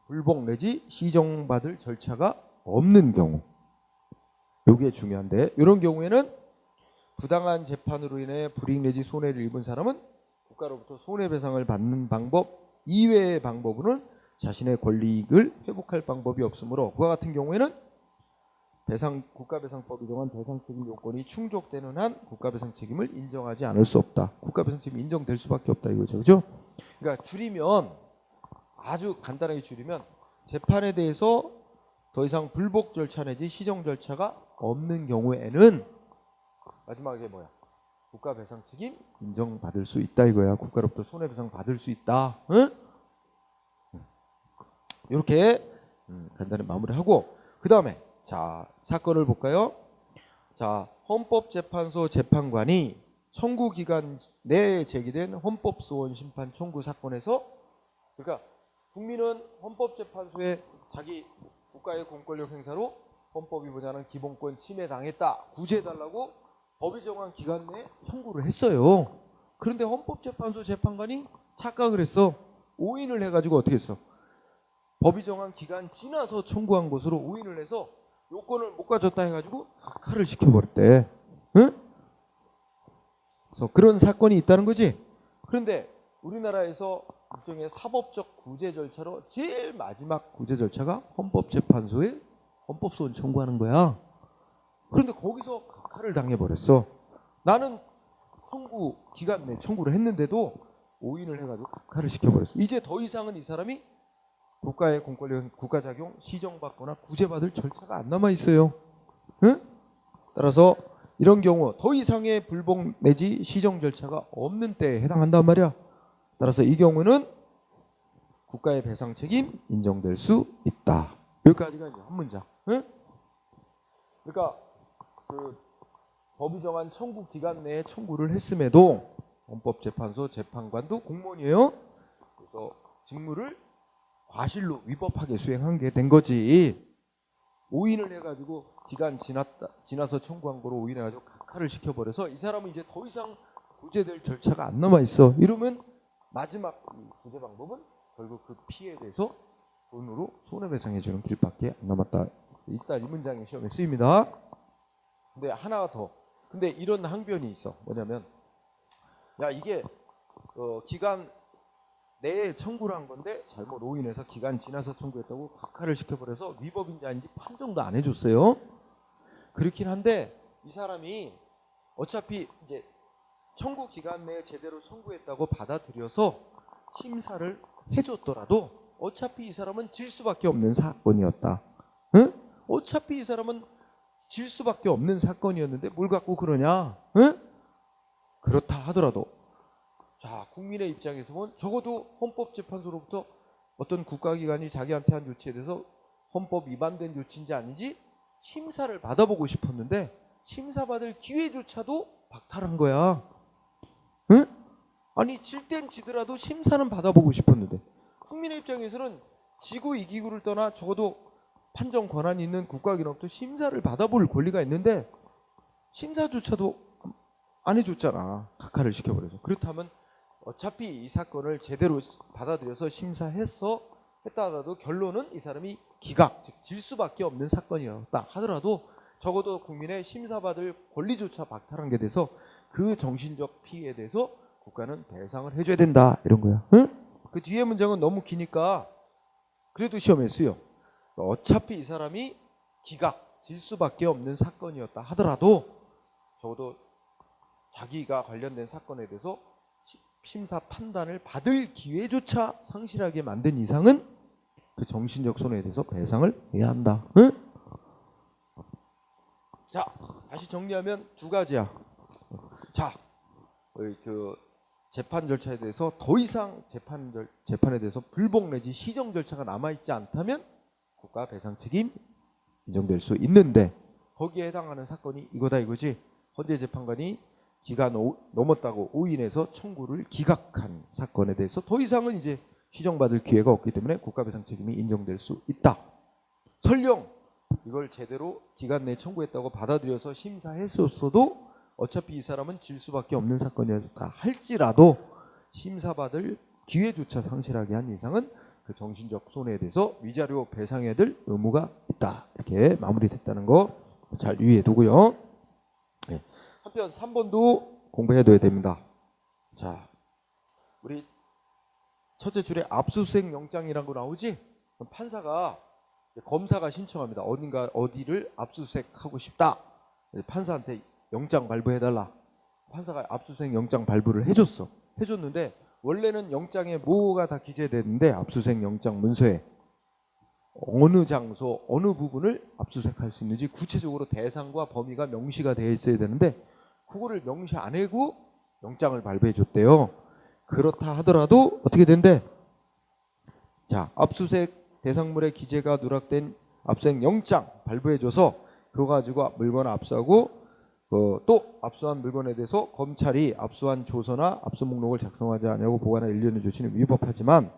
불복 내지 시정받을 절차가 없는 경우. 이게 중요한데, 이런 경우에는 부당한 재판으로 인해 불이익 내지 손해를 입은 사람은 국가로부터 손해배상을 받는 방법 이외의 방법으로는 자신의 권리익을 회복할 방법이 없으므로, 그와 같은 경우에는 국가배상법이 정한 배상책임 요건이 충족되는 한 국가배상 책임을 인정하지 않을 수 없다. 국가배상 책임이 인정될 수밖에 없다 이거죠. 그죠? 그러니까 줄이면, 아주 간단하게 줄이면, 재판에 대해서 더 이상 불복 절차 내지 시정 절차가 없는 경우에는 마지막에 뭐야? 국가배상 책임 인정받을 수 있다 이거야. 국가로부터 손해배상 받을 수 있다. 응? 이렇게 간단히 마무리하고, 그 다음에 자, 사건을 볼까요? 자, 헌법재판소 재판관이 청구기간 내에 제기된 헌법소원 심판 청구 사건에서, 그러니까 국민은 헌법재판소에 자기 국가의 공권력 행사로 헌법이 보장하는 기본권 침해당했다, 구제해달라고 법이 정한 기간 내에 청구를 했어요. 그런데 헌법재판소 재판관이 착각을 했어. 오인을 해가지고 어떻게 했어? 법이 정한 기간 지나서 청구한 것으로 오인을 해서 요건을 못 가졌다 해가지고 각하를 시켜버렸대. 응? 그래서 그런 사건이 있다는 거지. 그런데 우리나라에서 일종의 사법적 구제 절차로 제일 마지막 구제 절차가 헌법재판소에 헌법소원 청구하는 거야. 그런데 거기서 각하를 당해버렸어. 나는 청구 기간 내 청구를 했는데도 오인을 해가지고 각하를 시켜버렸어. 이제 더 이상은 이 사람이 국가의 공권력, 국가작용 시정받거나 구제받을 절차가 안 남아 있어요. 응? 따라서 이런 경우 더 이상의 불복 내지 시정 절차가 없는 때에 해당한단 말이야. 따라서 이 경우는 국가의 배상 책임 인정될 수 있다. 여기까지가 이제 한 문장. 응? 그러니까 그 법이 정한 청구 기간 내에 청구를 했음에도 헌법재판소 재판관도 공무원이에요. 그래서 직무를 과실로 위법하게 수행한 게 된 거지. 오인을 해가지고 기간 지나서 청구한 거로 오인해가지고 각하를 시켜버려서 이 사람은 이제 더 이상 구제될 절차가 안 남아 있어. 이러면 마지막 구제 방법은 결국 그 피해에 대해서 돈으로 손해배상해주는 길밖에 안 남았다. 일단 이 문장이 시험에 쓰입니다. 근데 하나 더. 근데 이런 항변이 있어. 뭐냐면, 야, 이게 기간 내에 청구를 한 건데 잘못 오인해서 기간 지나서 청구했다고 각하를 시켜버려서 위법인지 아닌지 판정도 안 해줬어요. 그렇긴 한데 이 사람이 어차피 이제 청구 기간 내에 제대로 청구했다고 받아들여서 심사를 해줬더라도 어차피 이 사람은 질 수밖에 없는 사건이었다. 응? 어차피 이 사람은 질 수밖에 없는 사건이었는데 뭘 갖고 그러냐? 응? 그렇다 하더라도, 자, 국민의 입장에서 보면 적어도 헌법재판소로부터 어떤 국가기관이 자기한테 한 조치에 대해서 헌법 위반된 조치인지 아닌지 심사를 받아보고 싶었는데 심사받을 기회조차도 박탈한 거야. 응? 아니, 질 땐 지더라도 심사는 받아보고 싶었는데, 국민의 입장에서는 지구 이기구를 떠나 적어도 판정 권한이 있는 국가기관부터 심사를 받아볼 권리가 있는데 심사조차도 안 해줬잖아. 각하를 시켜버려서. 그렇다면 어차피 이 사건을 제대로 받아들여서 했다 하더라도 결론은 이 사람이 기각, 즉 질 수밖에 없는 사건이었다 하더라도 적어도 국민의 심사받을 권리조차 박탈한 게 돼서 그 정신적 피해에 대해서 국가는 배상을 해줘야 된다 이런 거야. 응? 그 뒤에 문장은 너무 기니까 그래도 시험에 쓰여. 어차피 이 사람이 기각, 질 수밖에 없는 사건이었다 하더라도 적어도 자기가 관련된 사건에 대해서 심사 판단을 받을 기회조차 상실하게 만든 이상은 그 정신적 손해에 대해서 배상을 해야 한다. 응? 자, 다시 정리하면 두 가지야. 자, 그 재판 절차에 대해서 더 이상 재판에 대해서 불복 내지 시정 절차가 남아있지 않다면 국가 배상 책임 인정될 수 있는데 거기에 해당하는 사건이 이거다 이거지. 헌재 재판관이 기간 넘었다고 오인해서 청구를 기각한 사건에 대해서 더 이상은 이제 시정받을 기회가 없기 때문에 국가 배상 책임이 인정될 수 있다. 설령 이걸 제대로 기간 내에 청구했다고 받아들여서 심사했었어도 어차피 이 사람은 질 수밖에 없는 사건이었다 할지라도 심사받을 기회조차 상실하게 한 이상은 그 정신적 손해에 대해서 위자료 배상해야 될 의무가 있다. 이렇게 마무리됐다는 거 잘 유의해 두고요. 네. 한편 3번도 공부해둬야 됩니다. 자, 우리 첫째 줄에 압수수색 영장이라는 거 나오지? 판사가 검사가 신청합니다. 어디를 압수수색하고 싶다. 판사한테 영장 발부해달라. 판사가 압수수색 영장 발부를 해줬는데 원래는 영장에 뭐가 다 기재되는데 압수수색 영장 문서에 어느 장소 어느 부분을 압수수색할 수 있는지 구체적으로 대상과 범위가 명시가 되어 있어야 되는데 그거를 명시 안 하고 영장을 발부해줬대요. 그렇다 하더라도 어떻게 된대? 자, 압수수색 대상물의 기재가 누락된 압수수색 영장 발부해줘서 그거 가지고 물건을 압수하고 또 압수한 물건에 대해서 검찰이 압수한 조서나 압수 목록을 작성하지 않냐고 보관할 일련의 조치는 위법하지만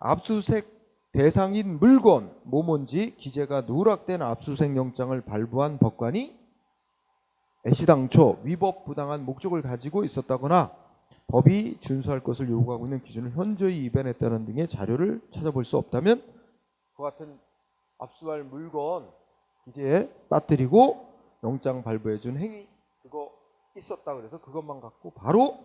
압수수색 대상인 물건 뭐뭔지 기재가 누락된 압수수색 영장을 발부한 법관이 애시당초 위법 부당한 목적을 가지고 있었다거나 법이 준수할 것을 요구하고 있는 기준을 현저히 위반했다는 등의 자료를 찾아볼 수 없다면 그 같은 압수할 물건 기재에 빠뜨리고 영장 발부해준 행위 그거 있었다 그래서 그것만 갖고 바로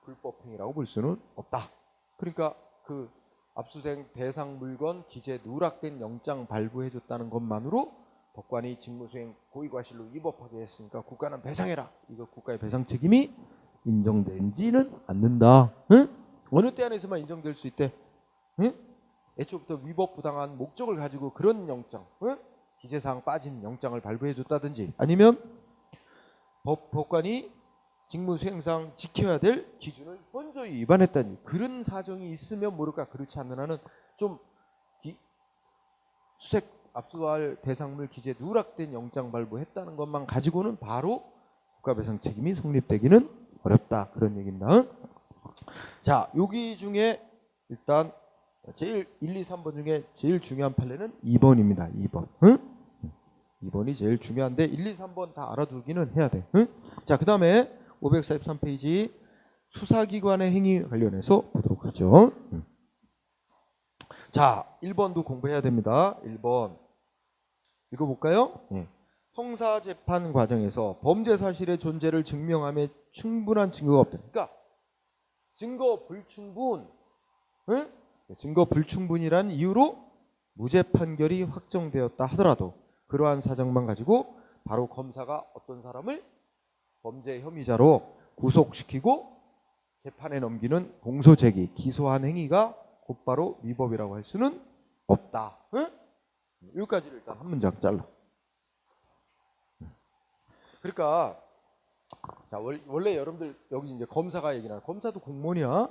불법 행위라고 볼 수는 없다. 그러니까 그 압수수색 대상 물건 기재 누락된 영장 발부해줬다는 것만으로 법관이 직무수행 고의과실로 위법하게 했으니까 국가는 배상해라. 이거 국가의 배상 책임이 인정되지는 않는다. 응? 어느 때 안에서만 인정될 수 있대. 응? 애초부터 위법 부당한 목적을 가지고 그런 영장, 응? 기재사항 빠진 영장을 발부해줬다든지 아니면 법관이 직무수행상 지켜야 될 기준을 현저히 위반했다니 그런 사정이 있으면 모를까. 그렇지 않는 한은 좀 수색 압수할 대상물 기재 누락된 영장 발부했다는 것만 가지고는 바로 국가배상 책임이 성립되기는 어렵다. 그런 얘기입니다. 자, 여기 중에 일단 제일 1, 2, 3번 중에 제일 중요한 판례는 2번입니다. 2번. 응? 2번이 제일 중요한데 1, 2, 3번 다 알아두기는 해야 돼. 응? 자, 그 다음에 543페이지 수사기관의 행위 관련해서 보도록 하죠. 자, 1번도 공부해야 됩니다. 1번 읽어볼까요? 형사재판 과정에서 범죄 사실의 존재를 증명함에 충분한 증거가 없다. 그러니까 증거 불충분, 응? 증거 불충분이라는 이유로 무죄 판결이 확정되었다 하더라도 그러한 사정만 가지고 바로 검사가 어떤 사람을 범죄 혐의자로 구속시키고 재판에 넘기는 공소제기, 기소한 행위가 곧바로 위법이라고 할 수는 없다. 응? 여기까지를 일단 한 문장 잘라. 그러니까 자, 원래 여러분들 여기 이제 검사가 얘기나 검사도 공무원이야,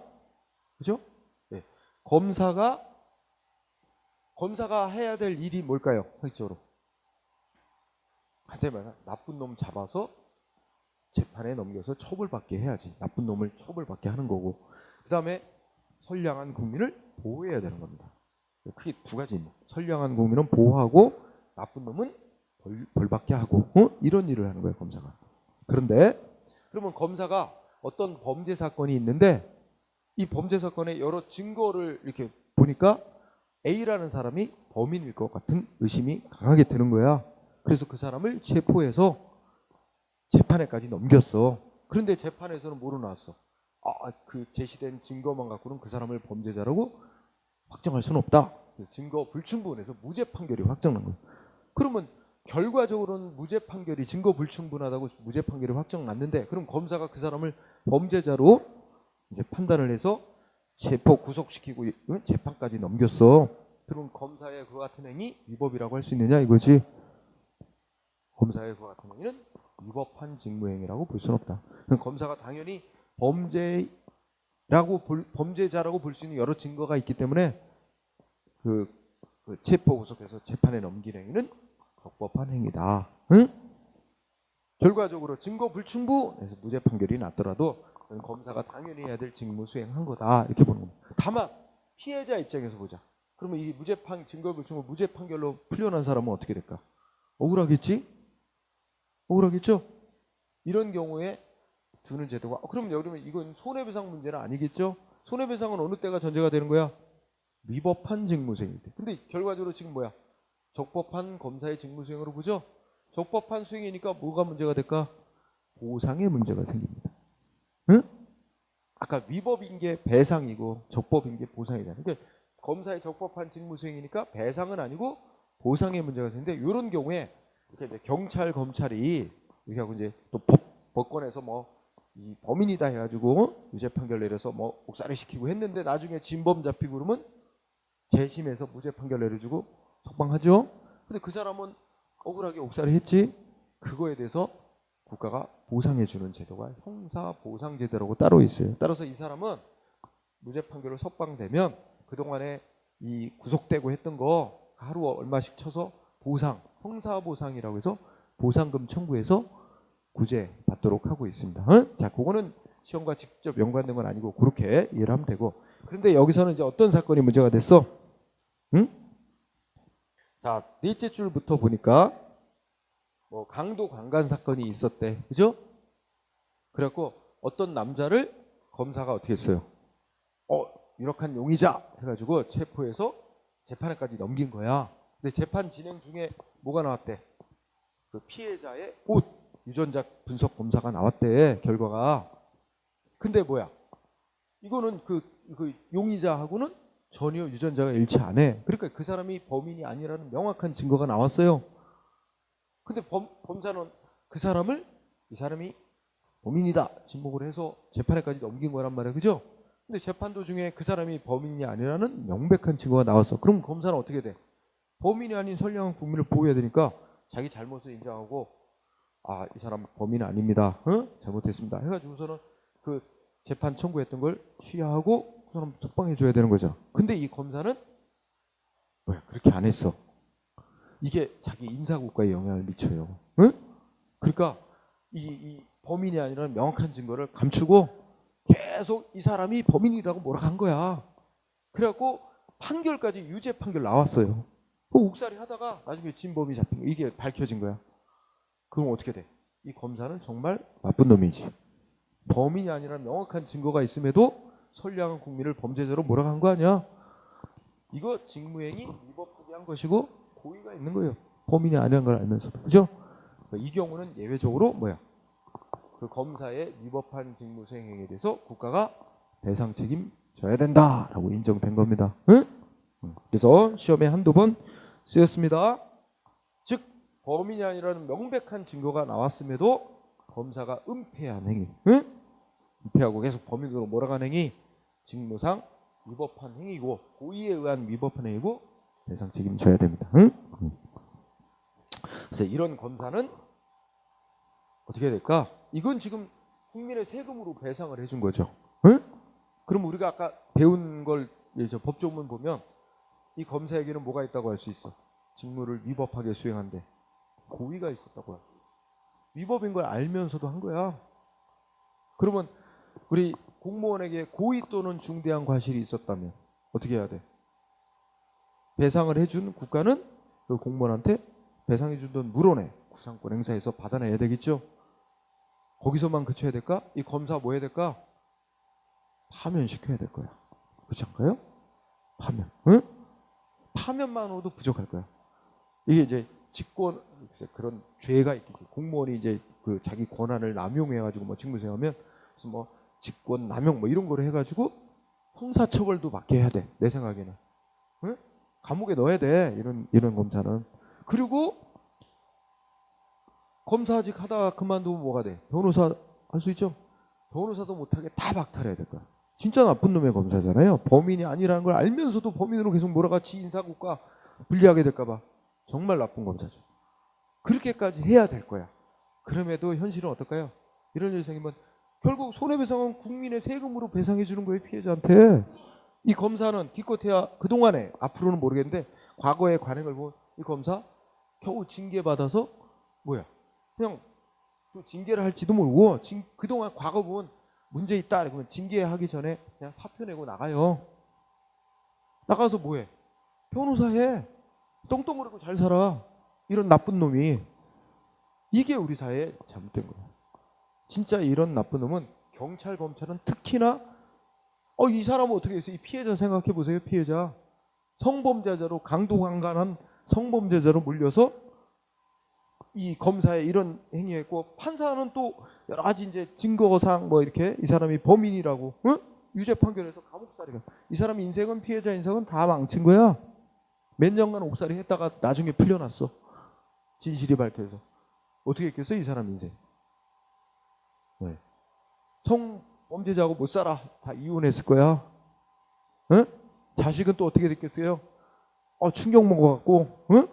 그죠? 네. 검사가 해야 될 일이 뭘까요? 실적으로 한테 말하면 나쁜 놈 잡아서 재판에 넘겨서 처벌받게 해야지. 나쁜 놈을 처벌받게 하는 거고, 그 다음에 선량한 국민을 보호해야 되는 겁니다. 크게 두 가지입니다. 선량한 국민은 보호하고 나쁜 놈은 벌받게 하고, 이런 일을 하는 거예요, 검사가. 그런데 그러면 검사가 어떤 범죄 사건이 있는데 이 범죄 사건의 여러 증거를 이렇게 보니까 A라는 사람이 범인일 것 같은 의심이 강하게 드는 거야. 그래서 그 사람을 체포해서 재판에까지 넘겼어. 그런데 재판에서는 뭐로 나왔어? 그 제시된 증거만 갖고는 그 사람을 범죄자라고 확정할 수는 없다. 증거 불충분해서 무죄 판결이 확정난 거예요. 그러면 결과적으로는 무죄 판결이 증거 불충분하다고 무죄 판결이 확정났는데, 그럼 검사가 그 사람을 범죄자로 이제 판단을 해서 체포 구속시키고 재판까지 넘겼어. 그럼 검사의 그 같은 행위 위법이라고 할 수 있느냐 이거지. 검사의 그 같은 행위는 위법한 직무행위라고 볼 수는 없다. 그럼 검사가 당연히 범죄자라고 볼 수 있는 여러 증거가 있기 때문에 그 체포 구속해서 재판에 넘긴 행위는 적법한 행위다. 응? 결과적으로 증거 불충분해서 무죄 판결이 났더라도 검사가 당연히 해야 될 직무 수행한 거다, 이렇게 보는 겁니다. 다만 피해자 입장에서 보자. 그러면 이 증거 불충분 무죄 판결로 풀려난 사람은 어떻게 될까? 억울하겠지? 억울하겠죠? 이런 경우에 주는 제도가 그럼 여러분 이건 손해배상 문제는 아니겠죠? 손해배상은 어느 때가 전제가 되는 거야? 위법한 직무수행일 때. 근데 결과적으로 지금 뭐야? 적법한 검사의 직무수행으로 보죠? 적법한 수행이니까 뭐가 문제가 될까? 보상의 문제가 생깁니다. 응? 아까 위법인 게 배상이고 적법인 게 보상이잖아요. 그러니까 검사의 적법한 직무수행이니까 배상은 아니고 보상의 문제가 생기는데, 이런 경우에 이렇게 이제 경찰 검찰이 이렇게 하고 이제 또 법원에서 뭐 이 범인이다 해가지고 유죄 판결 내려서 뭐 옥살이 시키고 했는데 나중에 진범 잡히고 그러면 재심에서 무죄 판결 내려주고 석방하죠. 근데 그 사람은 억울하게 옥살이 했지. 그거에 대해서 국가가 보상해주는 제도가 형사보상제도라고 따로 있어요. 따라서 이 사람은 무죄 판결로 석방되면 그동안에 이 구속되고 했던 거 하루 얼마씩 쳐서 보상, 형사보상이라고 해서 보상금 청구해서 구제 받도록 하고 있습니다. 자, 그거는 시험과 직접 연관된 건 아니고 그렇게 이해를 하면 되고. 그런데 여기서는 이제 어떤 사건이 문제가 됐어? 응? 자, 넷째 줄부터 보니까 뭐 강도 강간 사건이 있었대. 그죠? 그래갖고 어떤 남자를 검사가 어떻게 했어요? 유력한 용의자 해가지고 체포해서 재판에까지 넘긴 거야. 근데 재판 진행 중에 뭐가 나왔대? 그 피해자의 옷 유전자 분석 검사가 나왔대, 결과가. 근데 뭐야? 이거는 그 용의자하고는 전혀 유전자가 일치 안 해. 그러니까 그 사람이 범인이 아니라는 명확한 증거가 나왔어요. 근데 검사는 그 사람을 이 사람이 범인이다 진목을 해서 재판에까지 넘긴 거란 말이야. 그죠? 근데 재판 도중에 그 사람이 범인이 아니라는 명백한 증거가 나왔어. 그럼 검사는 어떻게 돼? 범인이 아닌 선량한 국민을 보호해야 되니까 자기 잘못을 인정하고 이 사람 범인 아닙니다. 잘못했습니다. 해가지고서는 그 재판 청구했던 걸 취하하고 그 사람 석방해 줘야 되는 거죠. 근데 이 검사는 뭐야? 그렇게 안 했어. 이게 자기 인사국가에 영향을 미쳐요. 응? 그러니까 이 범인이 아니라는 명확한 증거를 감추고 계속 이 사람이 범인이라고 몰아간 거야. 그래갖고 판결까지 유죄 판결 나왔어요. 그 옥살이 하다가 나중에 진범이 잡힌 거, 이게 밝혀진 거야. 그럼 어떻게 돼? 이 검사는 정말 나쁜 놈이지. 범인이 아니라는 명확한 증거가 있음에도 선량한 국민을 범죄자로 몰아간 거 아니야? 이거 직무행위 위법하게 한 것이고 고의가 있는 거예요. 범인이 아니라는 걸 알면서도. 그죠? 이 경우는 예외적으로 뭐야? 그 검사의 위법한 직무 수행 행위에 대해서 국가가 배상 책임져야 된다라고 인정된 겁니다. 응? 그래서 시험에 한두 번 쓰였습니다. 즉 범인이 아니라는 명백한 증거가 나왔음에도 검사가 은폐한 행위, 응? 은폐하고 계속 범인으로 몰아간 행위, 직무상 위법한 행위고 고의에 의한 위법한 행위고 배상 책임져야 됩니다. 응? 그래서 이런 검사는 어떻게 해야 될까? 이건 지금 국민의 세금으로 배상을 해준 거죠. 응? 그럼 우리가 아까 배운 걸 법조문 보면 이 검사에게는 뭐가 있다고 할 수 있어? 직무를 위법하게 수행한데 고의가 있었다고 할 수 있어. 위법인 걸 알면서도 한 거야. 그러면 우리 공무원에게 고의 또는 중대한 과실이 있었다면 어떻게 해야 돼? 배상을 해준 국가는 그 공무원한테 배상해준 돈 물어내 구상권 행사해서 받아내야 되겠죠. 거기서만 그쳐야 될까? 이 검사 뭐 해야 될까? 파면시켜야 될 거야. 그렇지 않을까요? 파면. 응? 파면만으로도 부족할 거야. 이게 이제 직권 그런 죄가 있겠지. 공무원이 이제 그 자기 권한을 남용해가지고 뭐 직무수행하면 무슨 뭐 직권 남용 뭐 이런 거를 해가지고 형사처벌도 받게 해야 돼. 내 생각에는. 응? 감옥에 넣어야 돼. 이런 검사는. 그리고 검사직 하다가 그만두면 뭐가 돼? 변호사 할 수 있죠? 변호사도 못하게 다 박탈해야 될 거야. 진짜 나쁜 놈의 검사잖아요. 범인이 아니라는 걸 알면서도 범인으로 계속 몰아가지 인사국가 불리하게 될까봐 정말 나쁜 검사죠. 그렇게까지 해야 될 거야. 그럼에도 현실은 어떨까요? 이런 일이 생기면 결국 손해배상은 국민의 세금으로 배상해 주는 거예요. 피해자한테. 이 검사는 기껏해야 그동안에 앞으로는 모르겠는데 과거의 관행을 보면 이 검사 겨우 징계받아서 뭐야 그냥 또 징계를 할지도 모르고 그동안 과거 보면 문제 있다 그러면 징계하기 전에 그냥 사표 내고 나가요. 나가서 뭐해? 변호사 해. 똥똥거리고 잘 살아. 이런 나쁜 놈이. 이게 우리 사회에 잘못된 거예요. 진짜 이런 나쁜 놈은 경찰, 검찰은 특히나 이 사람은 어떻게 했어요? 이 피해자 생각해 보세요. 피해자. 성범죄자로 강도강간한 성범죄자로 물려서 이 검사에 이런 행위했고 판사는 또 여러 가지 이제 증거상 뭐 이렇게 이 사람이 범인이라고 응? 유죄 판결해서 감옥살이가 이 사람 인생은 피해자 인생은 다 망친 거야. 몇 년간 옥살이 했다가 나중에 풀려났어. 진실이 밝혀서 어떻게 했겠어 이 사람 인생. 네. 성범죄자하고 못 살아. 다 이혼했을 거야. 응? 자식은 또 어떻게 됐겠어요? 충격 먹어갖고 응?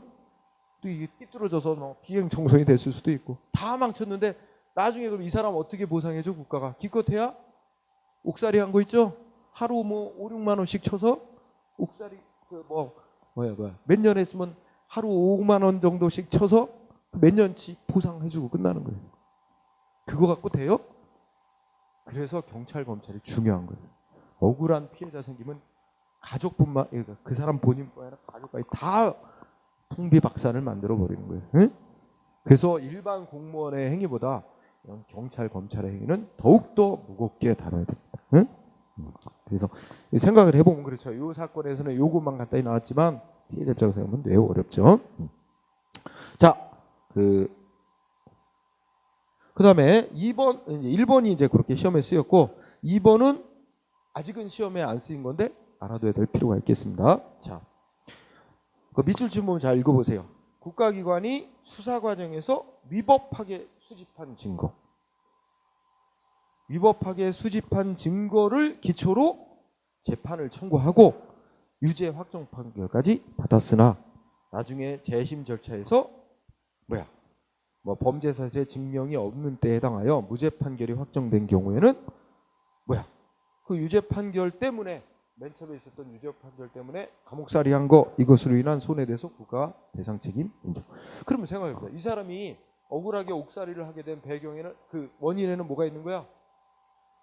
또 이게 삐뚤어져서 뭐 비행 청소년이 됐을 수도 있고 다 망쳤는데 나중에 그럼 이 사람 어떻게 보상해줘 국가가? 기껏해야 옥살이 한 거 있죠? 하루 뭐 5, 6만 원씩 쳐서 옥살이 그 몇 년 했으면 하루 5만 원 정도씩 쳐서 몇 년치 보상해주고 끝나는 거예요. 그거 갖고 돼요? 그래서 경찰 검찰이 중요한 거예요. 억울한 피해자 생기면 가족뿐만 그 사람 본인뿐만 아니라 가족까지 다 풍비박산을 만들어 버리는 거예요. 응? 그래서 일반 공무원의 행위보다 경찰 검찰의 행위는 더욱더 무겁게 다뤄야 됩니다. 응? 그래서 생각을 해보면 그렇죠. 이 사건에서는 요것만 간단히 나왔지만 피해자 입장에서 생각하면 매우 어렵죠. 자, 그다음에 1번이 이제 그렇게 시험에 쓰였고 2번은 아직은 시험에 안 쓰인 건데 알아둬야 될 필요가 있겠습니다. 자, 그 밑줄 친 부분 잘 읽어보세요. 국가기관이 수사 과정에서 위법하게 수집한 증거, 위법하게 수집한 증거를 기초로 재판을 청구하고 유죄 확정 판결까지 받았으나 나중에 재심 절차에서 뭐 범죄 사실의 증명이 없는 때에 해당하여 무죄 판결이 확정된 경우에는 그 유죄 판결 때문에 맨 처음에 있었던 유죄 판결 때문에 감옥살이 한 거 이것으로 인한 손해대서 국가 배상 책임 인정. 그러면 생각해보세요. 이 사람이 억울하게 옥살이를 하게 된 배경에는 그 원인에는 뭐가 있는 거야?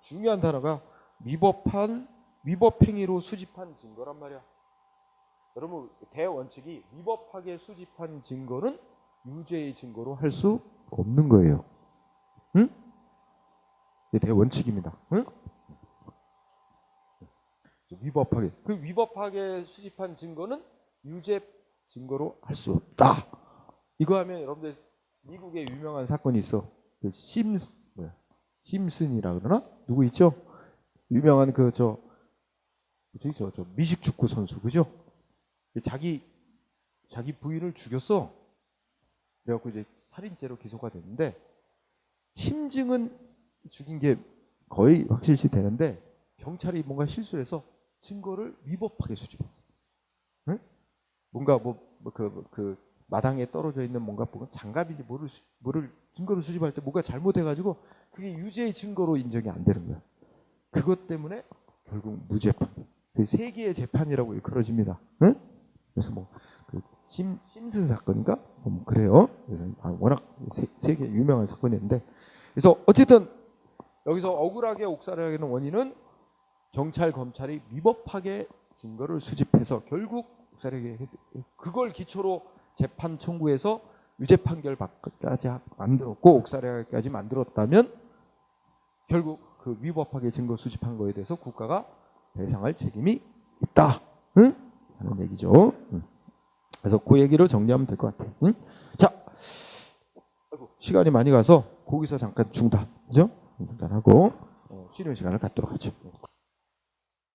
중요한 단어가 위법 행위로 수집한 증거란 말이야. 여러분 대원칙이 위법하게 수집한 증거는 유죄의 증거로 할 수 없는 거예요. 응? 이게 대원칙입니다. 응? 위법하게 수집한 증거는 유죄 증거로 할 수 없다. 이거 하면 여러분들 미국에 유명한 사건이 있어. 그 심슨이라 그러나? 누구 있죠? 유명한 저 미식축구 선수 그죠? 자기 부인을 죽였어. 그래갖고 이제 살인죄로 기소가 됐는데 심증은 죽인 게 거의 확실시 되는데 경찰이 뭔가 실수를 해서 증거를 위법하게 수집했어. 응? 뭔가 그 마당에 떨어져 있는 뭔가 장갑인지 뭐를 증거를 수집할 때 뭔가 잘못해가지고 그게 유죄의 증거로 인정이 안 되는 거야. 그것 때문에 결국 무죄판. 그 세계의 재판이라고 일컬어집니다. 응? 그래서 그 심슨 사건인가? 그래요. 그래서 워낙 세계 유명한 사건이었는데 그래서 어쨌든 여기서 억울하게 옥살이를 하게 된 원인은 경찰 검찰이 위법하게 증거를 수집해서 결국 옥살이하게 그걸 기초로 재판 청구해서 유죄 판결까지 만들었고 옥살이하게까지 만들었다면 결국 그 위법하게 증거 수집한 거에 대해서 국가가 배상할 책임이 있다. 응? 하는 얘기죠. 응. 그래서 그 얘기로 정리하면 될 것 같아요. 응? 자, 시간이 많이 가서 거기서 잠깐 중단, 그죠? 중단하고 쉬는 시간을 갖도록 하죠.